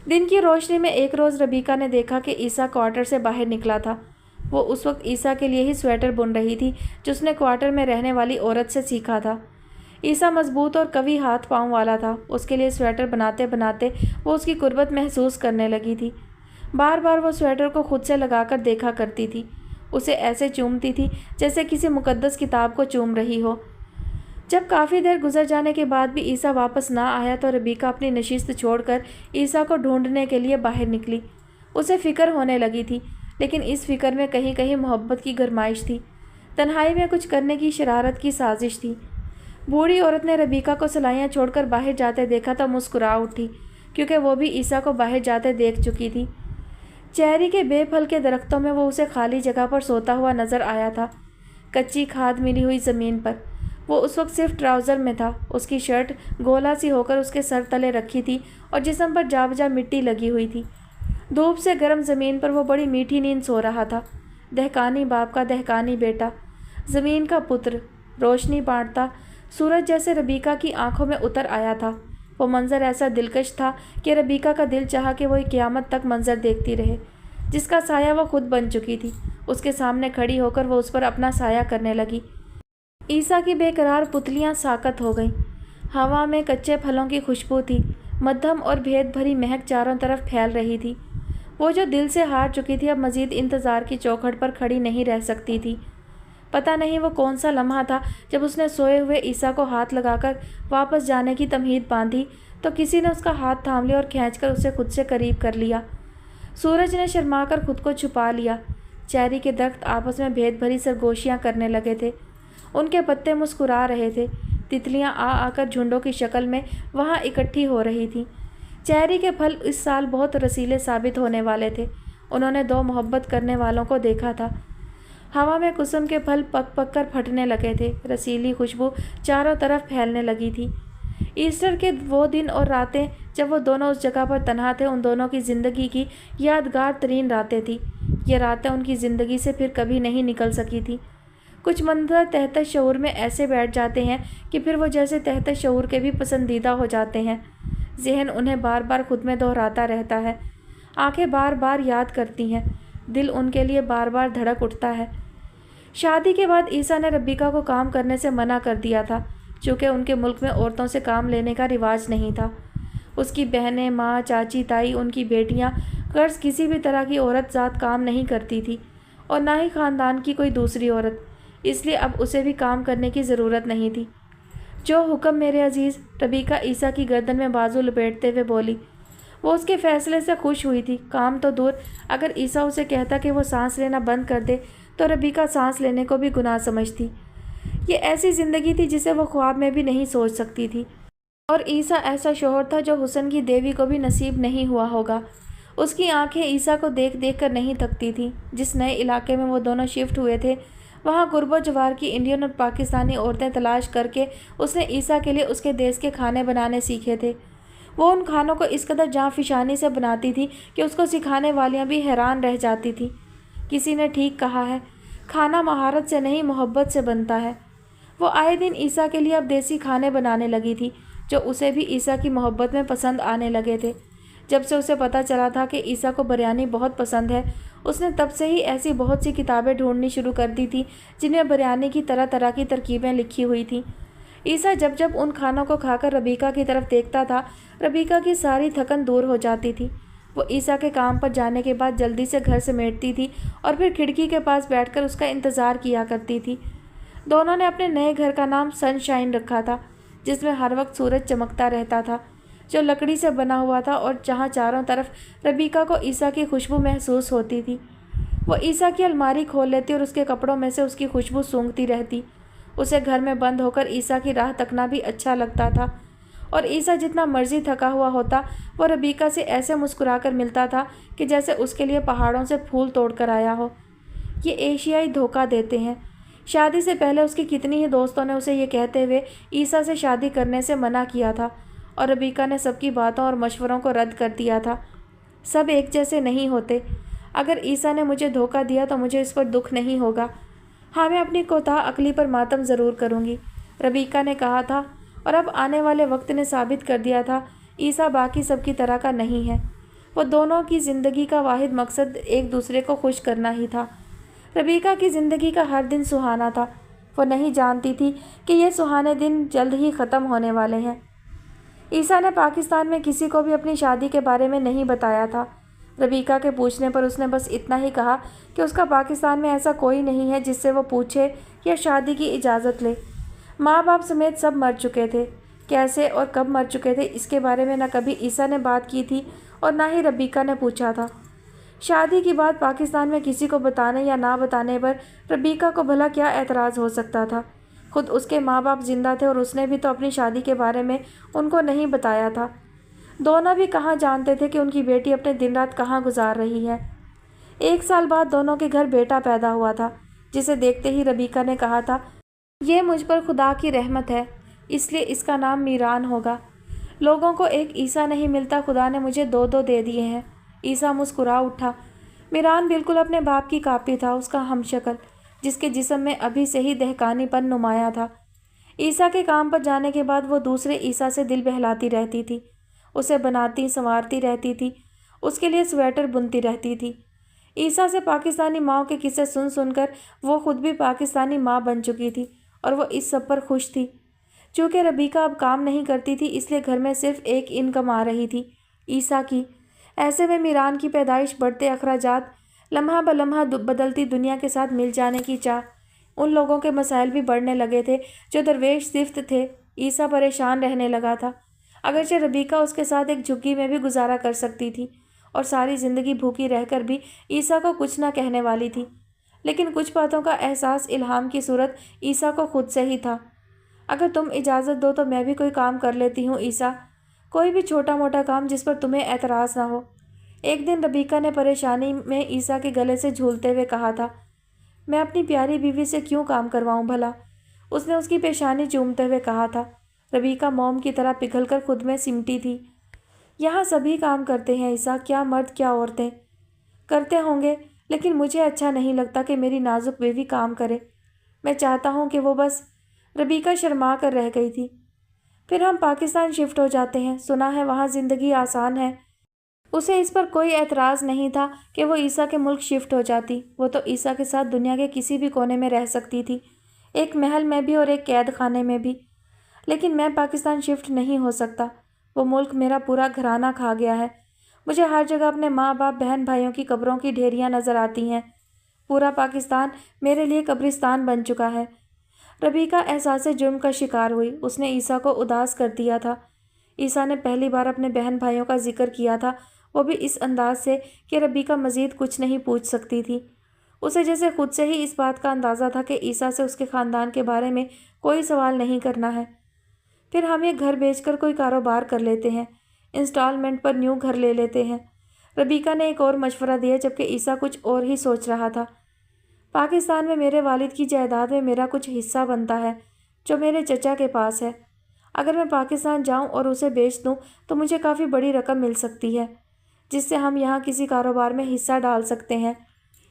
دن کی روشنی میں ایک روز ربیکہ نے دیکھا کہ عیسیٰ کوارٹر سے باہر نکلا تھا۔ وہ اس وقت عیسیٰ کے لیے ہی سویٹر بن رہی تھی جو اس نے کوارٹر میں رہنے والی عورت سے سیکھا تھا۔ عیسیٰ مضبوط اور قوی ہاتھ پاؤں والا تھا۔ اس کے لیے سویٹر بناتے بناتے وہ اس کی قربت محسوس کرنے لگی تھی۔ بار بار وہ سویٹر کو خود سے لگا کر دیکھا کرتی تھی، اسے ایسے چومتی تھی جیسے کسی مقدس کتاب کو چوم رہی ہو۔ جب کافی دیر گزر جانے کے بعد بھی عیسیٰ واپس نہ آیا تو ربیکہ اپنی نشست چھوڑ کر عیسیٰ کو ڈھونڈنے کے لیے باہر نکلی۔ اسے فکر ہونے لگی تھی، لیکن اس فکر میں کہیں کہیں محبت کی گرمائش تھی، تنہائی میں کچھ کرنے کی شرارت کی سازش تھی۔ بوڑھی عورت نے ربیکہ کو سلائیاں چھوڑ کر باہر جاتے دیکھا تو مسکرا اٹھی، کیونکہ وہ بھی عیسیٰ کو باہر جاتے دیکھ چکی تھی۔ چیری کے بے پھل کے درختوں میں وہ اسے خالی جگہ پر سوتا ہوا نظر آیا تھا، کچی کھاد ملی ہوئی زمین پر۔ وہ اس وقت صرف ٹراؤزر میں تھا، اس کی شرٹ گولا سی ہو کر اس کے سر تلے رکھی تھی اور جسم پر جا بجا مٹی لگی ہوئی تھی۔ دھوپ سے گرم زمین پر وہ بڑی میٹھی نیند سو رہا تھا۔ دہقانی باپ کا دہقانی بیٹا، زمین کا پتر، روشنی بانٹتا سورج جیسے ربیکہ کی آنکھوں میں اتر آیا تھا۔ وہ منظر ایسا دلکش تھا کہ ربیکہ کا دل چاہا کہ وہ قیامت تک منظر دیکھتی رہے، جس کا سایہ وہ خود بن چکی تھی۔ اس کے سامنے کھڑی ہو کر وہ اس پر اپنا سایہ کرنے لگی۔ عیسیٰ کی بے قرار پتلیاں ساکت ہو گئیں۔ ہوا میں کچے پھلوں کی خوشبو تھی، مدھم اور بھید بھری مہک چاروں طرف پھیل رہی تھی۔ وہ جو دل سے ہار چکی تھی اب مزید انتظار کی چوکھٹ پر کھڑی نہیں رہ سکتی تھی۔ پتہ نہیں وہ کون سا لمحہ تھا جب اس نے سوئے ہوئے عیسیٰ کو ہاتھ لگا کر واپس جانے کی تمہید باندھی تو کسی نے اس کا ہاتھ تھام لیا اور کھینچ کر اسے خود سے قریب کر لیا۔ سورج نے شرما کر خود کو چھپا لیا۔ چیری کے درخت آپس میں بھید بھری سرگوشیاں کرنے لگے تھے، ان کے پتے مسکرا رہے تھے۔ تتلیاں آ آ کر جھنڈوں کی شکل میں وہاں اکٹھی ہو رہی تھیں۔ چیری کے پھل اس سال بہت رسیلے ثابت ہونے والے تھے۔ انہوں نے 2 محبت کرنے والوں کو دیکھا تھا۔ ہوا میں قسم کے پھل پک پک کر پھٹنے لگے تھے، رسیلی خوشبو چاروں طرف پھیلنے لگی تھی۔ ایسٹر کے وہ دن اور راتیں جب وہ دونوں اس جگہ پر تنہا تھے ان دونوں کی زندگی کی یادگار ترین راتیں تھیں۔ یہ راتیں ان کی زندگی سے پھر کبھی نہیں نکل سکی تھیں۔ کچھ منظر تحت شعور میں ایسے بیٹھ جاتے ہیں کہ پھر وہ جیسے تحت شعور کے بھی پسندیدہ ہو جاتے ہیں۔ ذہن انہیں بار بار خود میں دہراتا رہتا ہے، آنکھیں بار بار یاد کرتی ہیں، دل ان کے لیے بار بار دھڑک اٹھتا ہے۔ شادی کے بعد عیسیٰ نے ربیکہ کو کام کرنے سے منع کر دیا تھا، چونکہ ان کے ملک میں عورتوں سے کام لینے کا رواج نہیں تھا۔ اس کی بہنیں، ماں، چاچی، تائی، ان کی بیٹیاں، غرض کسی بھی طرح کی عورت ذات کام نہیں کرتی تھی، اور نہ ہی خاندان کی کوئی دوسری عورت، اس لیے اب اسے بھی کام کرنے کی ضرورت نہیں تھی۔ جو حکم میرے عزیز، ربیکہ عیسیٰ کی گردن میں بازو لپیٹتے ہوئے بولی۔ वो उसके फैसले से खुश हुई थी। काम तो दूर, अगर ईसा उसे कहता कि वो सांस लेना बंद कर दे तो रबीका सांस लेने को भी गुनाह समझती। ये ऐसी ज़िंदगी थी जिसे वो ख्वाब में भी नहीं सोच सकती थी। और ईसा ऐसा शौहर था जो हुस्न की देवी को भी नसीब नहीं हुआ होगा। उसकी आंखें ईसा को देख देख कर नहीं थकती थीं। जिस नए इलाके में वो दोनों शिफ्ट हुए थे, वहाँ गुर्बो जवार की इंडियन और पाकिस्तानी औरतें तलाश करके उसने ईसा के लिए उसके देश के खाने बनाने सीखे थे। वो उन खानों को इस कदर जाँफिशानी से बनाती थी कि उसको सिखाने वालियाँ भी हैरान रह जाती थीं। किसी ने ठीक कहा है, खाना महारत से नहीं मोहब्बत से बनता है। वो आए दिन ईसा के लिए अब देसी खाने बनाने लगी थी, जो उसे भी ईसा की मोहब्बत में पसंद आने लगे थे। जब से उसे पता चला था कि ईसा को बिरयानी बहुत पसंद है, उसने तब से ही ऐसी बहुत सी किताबें ढूंढनी शुरू कर दी थी जिनमें बिरयानी की तरह तरह की तरकीबें लिखी हुई थीं। ईसा जब जब उन खानों को खाकर रबीका की तरफ देखता था, रबीका की सारी थकन दूर हो जाती थी। वो ईसा के काम पर जाने के बाद जल्दी से घर समेटती थी और फिर खिड़की के पास बैठकर उसका इंतज़ार किया करती थी। दोनों ने अपने नए घर का नाम सनशाइन रखा था, जिसमें हर वक्त सूरज चमकता रहता था, जो लकड़ी से बना हुआ था और जहाँ चारों तरफ रबीका को ईसा की खुशबू महसूस होती थी। वो ईसा की अलमारी खोल लेती और उसके कपड़ों में से उसकी खुशबू सूंघती रहती। उसे घर में बंद होकर ईसा की राह तकना भी अच्छा लगता था। और ईसा जितना मर्जी थका हुआ होता, वो रबीका से ऐसे मुस्कुराकर मिलता था कि जैसे उसके लिए पहाड़ों से फूल तोड़ कर आया हो। ये एशियाई धोखा देते हैं। शादी से पहले उसकी कितनी ही दोस्तों ने उसे ये कहते हुए ईसा से शादी करने से मना किया था, और रबीका ने सबकी बातों और मशवरों को रद्द कर दिया था। सब एक जैसे नहीं होते। अगर ईसा ने मुझे धोखा दिया तो मुझे इस पर दुख नहीं होगा। हाँ, मैं अपनी कोताह अक्ली पर मातम ज़रूर करूँगी, रबीका ने कहा था। और अब आने वाले वक्त ने साबित कर दिया था, ईसा बाकी सब की तरह का नहीं है। वो दोनों की ज़िंदगी का वाहिद मकसद एक दूसरे को खुश करना ही था। रबीका की ज़िंदगी का हर दिन सुहाना था। वो नहीं जानती थी कि ये सुहाने दिन जल्द ही ख़त्म होने वाले हैं। ईसा ने पाकिस्तान में किसी को भी अपनी शादी के बारे में नहीं बताया था। रबीका के पूछने पर उसने बस इतना ही कहा कि उसका पाकिस्तान में ऐसा कोई नहीं है जिससे वो पूछे या शादी की इजाज़त ले। माँ बाप समेत सब मर चुके थे। कैसे और कब मर चुके थे, इसके बारे में न कभी ईसा ने बात की थी और ना ही रबीका ने पूछा था। शादी की बात पाकिस्तान में किसी को बताने या ना बताने पर रबीका को भला क्या एतराज़ हो सकता था। खुद उसके माँ बाप जिंदा थे और उसने भी तो अपनी शादी के बारे में उनको नहीं बताया था। दोनों भी कहाँ जानते थे कि उनकी बेटी अपने दिन रात कहाँ गुजार रही है। 1 साल बाद दोनों के घर बेटा पैदा हुआ था, जिसे देखते ही रबीका ने कहा था, ये मुझ पर खुदा की रहमत है, इसलिए इसका नाम मीरान होगा। लोगों को एक ईसा नहीं मिलता, खुदा ने मुझे 2-2 दे दिए हैं। ईसा मुस्कुरा उठा। मीरान बिल्कुल अपने बाप की कापी था, उसका हमशक्ल, जिसके जिस्म में अभी से ही दहकानीपन नुमाया था। ईसा के काम पर जाने के बाद वो दूसरे ईसा से दिल बहलाती रहती थी, उसे बनाती संवारती रहती थी, उसके लिए स्वेटर बुनती रहती थी। ईसा से पाकिस्तानी माँओं के किस्से सुन सुनकर वो खुद भी पाकिस्तानी माँ बन चुकी थी और वो इस सब पर खुश थी। चूँकि रबीका अब काम नहीं करती थी, इसलिए घर में सिर्फ एक इनकम आ रही थी, ईसा की। ऐसे में मीरान की पैदाइश, बढ़ते अखराजात, लम्हा ब लम्हा बदलती दुनिया के साथ मिल जाने की चाह, उन लोगों के मसाइल भी बढ़ने लगे थे जो दरवेश सिफ्त थे। ईसा परेशान रहने लगा था। अगरचे रबीका उसके साथ एक झुग्गी में भी गुजारा कर सकती थी और सारी ज़िंदगी भूखी रहकर भी ईसा को कुछ ना कहने वाली थी, लेकिन कुछ बातों का एहसास इल्हाम की सूरत ईसा को खुद से ही था। अगर तुम इजाज़त दो तो मैं भी कोई काम कर लेती हूँ ईसा, कोई भी छोटा मोटा काम जिस पर तुम्हें एतराज़ ना हो। एक दिन रबीका ने परेशानी में ईसा के गले से झूलते हुए कहा था। मैं अपनी प्यारी बीवी से क्यों काम करवाऊँ भला, उसने उसकी पेशानी चूमते हुए कहा था। रबीका मोम की तरह पिघलकर खुद में सिमटी थी। यहाँ सभी काम करते हैं ईसा, क्या मर्द क्या औरतें। करते होंगे, लेकिन मुझे अच्छा नहीं लगता कि मेरी नाजुक बीवी काम करे। मैं चाहता हूँ कि वो बस। रबीका शर्मा कर रह गई थी। फिर हम पाकिस्तान शिफ्ट हो जाते हैं, सुना है वहाँ ज़िंदगी आसान है। उसे इस पर कोई एतराज़ नहीं था कि वो ईसा के मुल्क शिफ्ट हो जाती। वो तो ईसा के साथ दुनिया के किसी भी कोने में रह सकती थी, एक महल में भी और एक कैद खाने में भी। लेकिन मैं पाकिस्तान शिफ्ट नहीं हो सकता। वो मुल्क मेरा पूरा घराना खा गया है। मुझे हर जगह अपने माँ बाप बहन भाइयों की कब्रों की ढेरियाँ नज़र आती हैं। पूरा पाकिस्तान मेरे लिए कब्रिस्तान बन चुका है। रबीका एहसास जुर्म का शिकार हुई। उसने ईसा को उदास कर दिया था। عیسیٰ نے پہلی بار اپنے بہن بھائیوں کا ذکر کیا تھا، وہ بھی اس انداز سے کہ ربیکہ مزید کچھ نہیں پوچھ سکتی تھی۔ اسے جیسے خود سے ہی اس بات کا اندازہ تھا کہ عیسیٰ سے اس کے خاندان کے بارے میں کوئی سوال نہیں کرنا ہے۔ پھر ہم یہ گھر بیچ کر کوئی کاروبار کر لیتے ہیں، انسٹالمنٹ پر نیو گھر لے لیتے ہیں، ربیکہ نے ایک اور مشورہ دیا، جبکہ عیسیٰ کچھ اور ہی سوچ رہا تھا۔ پاکستان میں میرے والد کی جائیداد میں میرا کچھ حصہ بنتا ہے جو میرے چچا کے پاس ہے۔ اگر میں پاکستان جاؤں اور اسے بیچ دوں تو مجھے کافی بڑی رقم مل سکتی ہے، جس سے ہم یہاں کسی کاروبار میں حصہ ڈال سکتے ہیں۔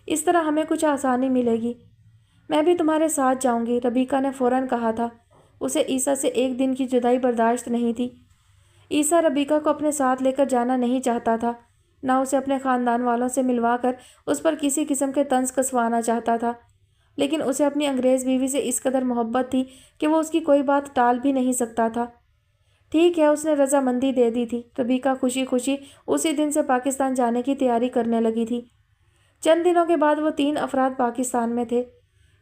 اس طرح ہمیں کچھ آسانی ملے گی۔ میں بھی تمہارے ساتھ جاؤں گی، ربیکہ نے فوراً کہا تھا۔ اسے عیسیٰ سے ایک دن کی جدائی برداشت نہیں تھی۔ عیسیٰ ربیکہ کو اپنے ساتھ لے کر جانا نہیں چاہتا تھا، نہ اسے اپنے خاندان والوں سے ملوا کر اس پر کسی قسم کے طنز کسوانا چاہتا تھا، لیکن اسے اپنی انگریز بیوی سے اس قدر محبت تھی کہ وہ اس کی کوئی بات ٹال بھی نہیں سکتا تھا۔ ٹھیک ہے، اس نے رضامندی دے دی تھی۔ ربیکہ خوشی خوشی اسی دن سے پاکستان جانے کی تیاری کرنے لگی تھی۔ چند دنوں کے بعد وہ 3 افراد پاکستان میں تھے۔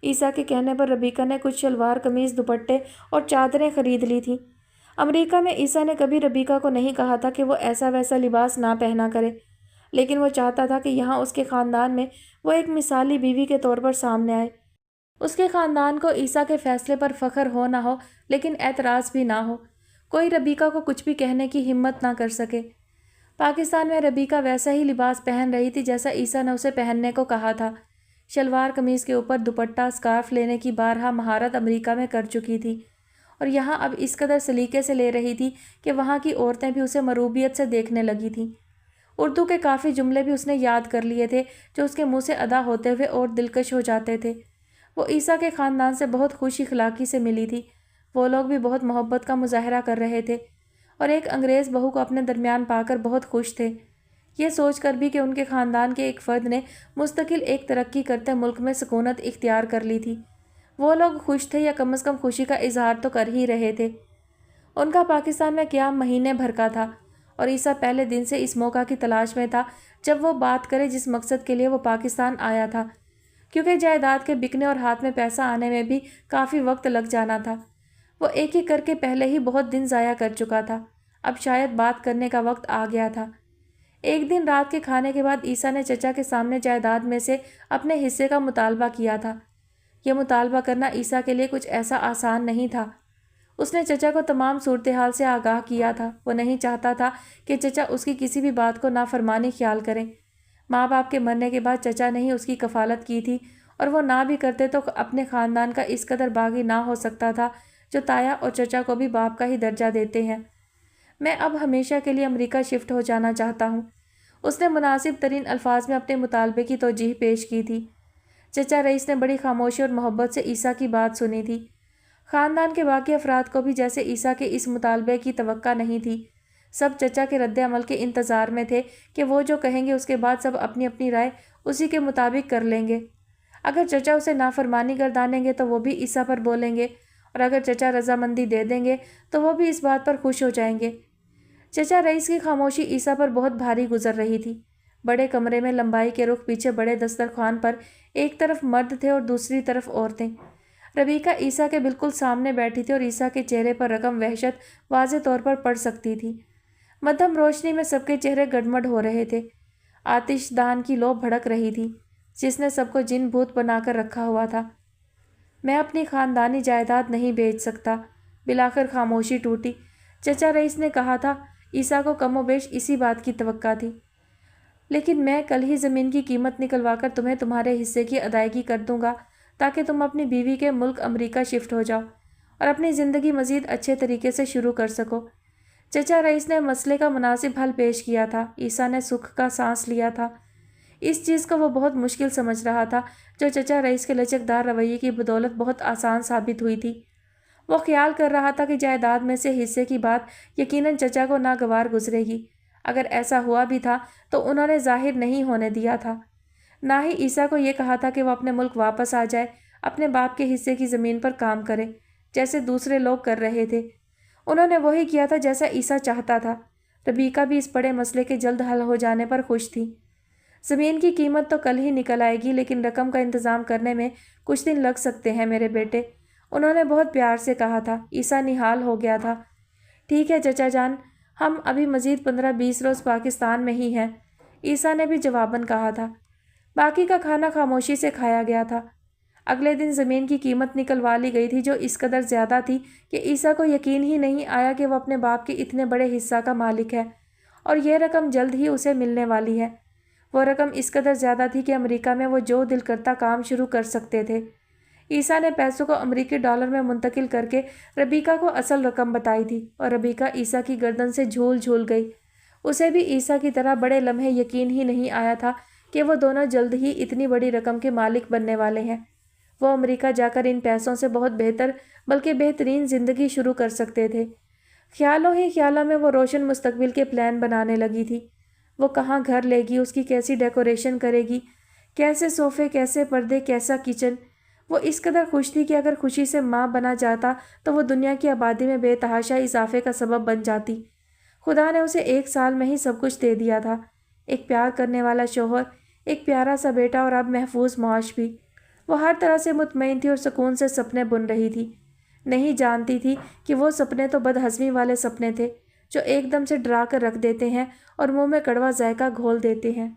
عیسیٰ کے کہنے پر ربیکہ نے کچھ شلوار قمیض، دوپٹے اور چادریں خرید لی تھیں۔ امریکہ میں عیسیٰ نے کبھی ربیکہ کو نہیں کہا تھا کہ وہ ایسا ویسا لباس نہ پہنا کرے، لیکن وہ چاہتا تھا کہ یہاں اس کے خاندان میں وہ ایک مثالی بیوی کے طور پر سامنے آئے۔ اس کے خاندان کو عیسیٰ کے فیصلے پر فخر ہو نہ ہو، لیکن اعتراض بھی نہ ہو، کوئی ربیکہ کو کچھ بھی کہنے کی ہمت نہ کر سکے۔ پاکستان میں ربیکہ ویسا ہی لباس پہن رہی تھی جیسا عیسیٰ نے اسے پہننے کو کہا تھا۔ شلوار قمیض کے اوپر دوپٹہ سکارف لینے کی بارہا مہارت امریکہ میں کر چکی تھی، اور یہاں اب اس قدر سلیقے سے لے رہی تھی کہ وہاں کی عورتیں بھی اسے مروبیت سے دیکھنے لگی تھیں۔ اردو کے کافی جملے بھی اس نے یاد کر لیے تھے جو اس کے منہ سے ادا ہوتے ہوئے اور دلکش ہو جاتے تھے۔ وہ عیسیٰ کے خاندان سے بہت خوش اخلاقی سے ملی تھی، وہ لوگ بھی بہت محبت کا مظاہرہ کر رہے تھے، اور ایک انگریز بہو کو اپنے درمیان پا کر بہت خوش تھے، یہ سوچ کر بھی کہ ان کے خاندان کے ایک فرد نے مستقل ایک ترقی کرتے ملک میں سکونت اختیار کر لی تھی۔ وہ لوگ خوش تھے، یا کم از کم خوشی کا اظہار تو کر ہی رہے تھے۔ ان کا پاکستان میں قیام مہینے بھر کا تھا، اور عیسیٰ پہلے دن سے اس موقع کی تلاش میں تھا جب وہ بات کرے جس مقصد کے لیے وہ پاکستان آیا تھا، کیونکہ جائیداد کے بکنے اور ہاتھ میں پیسہ آنے میں بھی کافی وقت لگ جانا تھا۔ وہ ایک ایک کر کے پہلے ہی بہت دن ضائع کر چکا تھا، اب شاید بات کرنے کا وقت آ گیا تھا۔ ایک دن رات کے کھانے کے بعد عیسیٰ نے چچا کے سامنے جائیداد میں سے اپنے حصے کا مطالبہ کیا تھا۔ یہ مطالبہ کرنا عیسیٰ کے لیے کچھ ایسا آسان نہیں تھا۔ اس نے چچا کو تمام صورتحال سے آگاہ کیا تھا۔ وہ نہیں چاہتا تھا کہ چچا اس کی کسی بھی بات کو نافرمانی خیال کریں۔ ماں باپ کے مرنے کے بعد چچا نے ہی اس کی کفالت کی تھی، اور وہ نہ بھی کرتے تو اپنے خاندان کا اس قدر باغی نہ ہو سکتا تھا جو تایا اور چچا کو بھی باپ کا ہی درجہ دیتے ہیں۔ میں اب ہمیشہ کے لیے امریکہ شفٹ ہو جانا چاہتا ہوں، اس نے مناسب ترین الفاظ میں اپنے مطالبے کی توجیہ پیش کی تھی۔ چچا رئیس نے بڑی خاموشی اور محبت سے عیسیٰ کی بات سنی تھی۔ خاندان کے باقی افراد کو بھی جیسے عیسیٰ کے اس مطالبے کی توقع نہیں تھی۔ سب چچا کے رد عمل کے انتظار میں تھے کہ وہ جو کہیں گے اس کے بعد سب اپنی اپنی رائے اسی کے مطابق کر لیں گے۔ اگر چچا اسے نافرمانی گردانیں گے تو وہ بھی عیسیٰ پر بولیں گے، اور اگر چچا رضامندی دے دیں گے تو وہ بھی اس بات پر خوش ہو جائیں گے۔ چچا رئیس کی خاموشی عیسیٰ پر بہت بھاری گزر رہی تھی۔ بڑے کمرے میں لمبائی کے رخ پیچھے بڑے دسترخوان پر ایک طرف مرد تھے اور دوسری طرف عورتیں۔ ربیکہ عیسیٰ کے بالکل سامنے بیٹھی تھی، اور عیسیٰ کے چہرے پر رقم وحشت واضح طور پر پڑ سکتی تھی۔ مدھم روشنی میں سب کے چہرے گڈمڈ ہو رہے تھے۔ آتش دان کی لو بھڑک رہی تھی جس نے سب کو جن بھوت بنا کر رکھا ہوا تھا۔ میں اپنی خاندانی جائیداد نہیں بیچ سکتا، بالآخر خاموشی ٹوٹی۔ چچا رئیس نے کہا تھا۔ عیسیٰ کو کم و بیش اسی بات کی توقع تھی۔ لیکن میں کل ہی زمین کی قیمت نکلوا کر تمہیں تمہارے حصے کی ادائیگی کر دوں گا تاکہ تم اپنی بیوی کے ملک امریکہ شفٹ ہو جاؤ اور اپنی زندگی مزید اچھے طریقے سے شروع کر سکو۔ چچا رئیس نے مسئلے کا مناسب حل پیش کیا تھا۔ عیسیٰ نے سکھ کا سانس لیا تھا۔ اس چیز کو وہ بہت مشکل سمجھ رہا تھا جو چچا رئیس کے لچکدار رویے کی بدولت بہت آسان ثابت ہوئی تھی۔ وہ خیال کر رہا تھا کہ جائیداد میں سے حصے کی بات یقیناً چچا کو ناگوار گزرے گی۔ اگر ایسا ہوا بھی تھا تو انہوں نے ظاہر نہیں ہونے دیا تھا۔ نہ ہی عیسیٰ کو یہ کہا تھا کہ وہ اپنے ملک واپس آ جائے، اپنے باپ کے حصے کی زمین پر کام کرے جیسے دوسرے لوگ کر رہے تھے۔ انہوں نے وہی کیا تھا جیسا عیسیٰ چاہتا تھا۔ ربیکہ بھی اس بڑے مسئلے کے جلد حل ہو جانے پر خوش تھی۔ زمین کی قیمت تو کل ہی نکل آئے گی، لیکن رقم کا انتظام کرنے میں کچھ دن لگ سکتے ہیں میرے بیٹے، انہوں نے بہت پیار سے کہا تھا۔ عیسیٰ نہال ہو گیا تھا۔ ٹھیک ہے چچا جان، ہم ابھی مزید 15-20 روز پاکستان میں ہی ہیں، عیسیٰ نے بھی جواباً کہا تھا۔ باقی کا کھانا خاموشی سے کھایا گیا تھا۔ اگلے دن زمین کی قیمت نکلوا لی گئی تھی جو اس قدر زیادہ تھی کہ عیسیٰ کو یقین ہی نہیں آیا کہ وہ اپنے باپ کے اتنے بڑے حصہ کا مالک ہے اور یہ رقم جلد ہی اسے ملنے والی ہے۔ وہ رقم اس قدر زیادہ تھی کہ امریکہ میں وہ جو دل کرتا کام شروع کر سکتے تھے۔ عیسیٰ نے پیسوں کو امریکی ڈالر میں منتقل کر کے ربیکہ کو اصل رقم بتائی تھی اور ربیکہ عیسیٰ کی گردن سے جھول گئی۔ اسے بھی عیسیٰ کی طرح بڑے لمحے یقین ہی نہیں آیا تھا کہ وہ دونوں جلد ہی اتنی بڑی رقم کے مالک بننے والے ہیں۔ وہ امریکہ جا کر ان پیسوں سے بہت بہتر بلکہ بہترین زندگی شروع کر سکتے تھے۔ خیالوں ہی خیالوں میں وہ روشن مستقبل کے پلان بنانے لگی تھی۔ وہ کہاں گھر لے گی، اس کی کیسی ڈیکوریشن کرے گی، کیسے صوفے، کیسے پردے، کیسا کچن۔ وہ اس قدر خوش تھی کہ اگر خوشی سے ماں بنا جاتا تو وہ دنیا کی آبادی میں بے تحاشا اضافے کا سبب بن جاتی۔ خدا نے اسے 1 سال میں ہی سب کچھ دے دیا تھا، ایک پیار کرنے والا شوہر، ایک پیارا سا بیٹا اور اب محفوظ معاش بھی۔ وہ ہر طرح سے مطمئن تھی اور سکون سے سپنے بن رہی تھی۔ نہیں جانتی تھی کہ وہ سپنے تو بدہضمی والے سپنے تھے جو ایک دم سے ڈرا کر رکھ دیتے ہیں اور منہ میں کڑوا ذائقہ گھول دیتے ہیں۔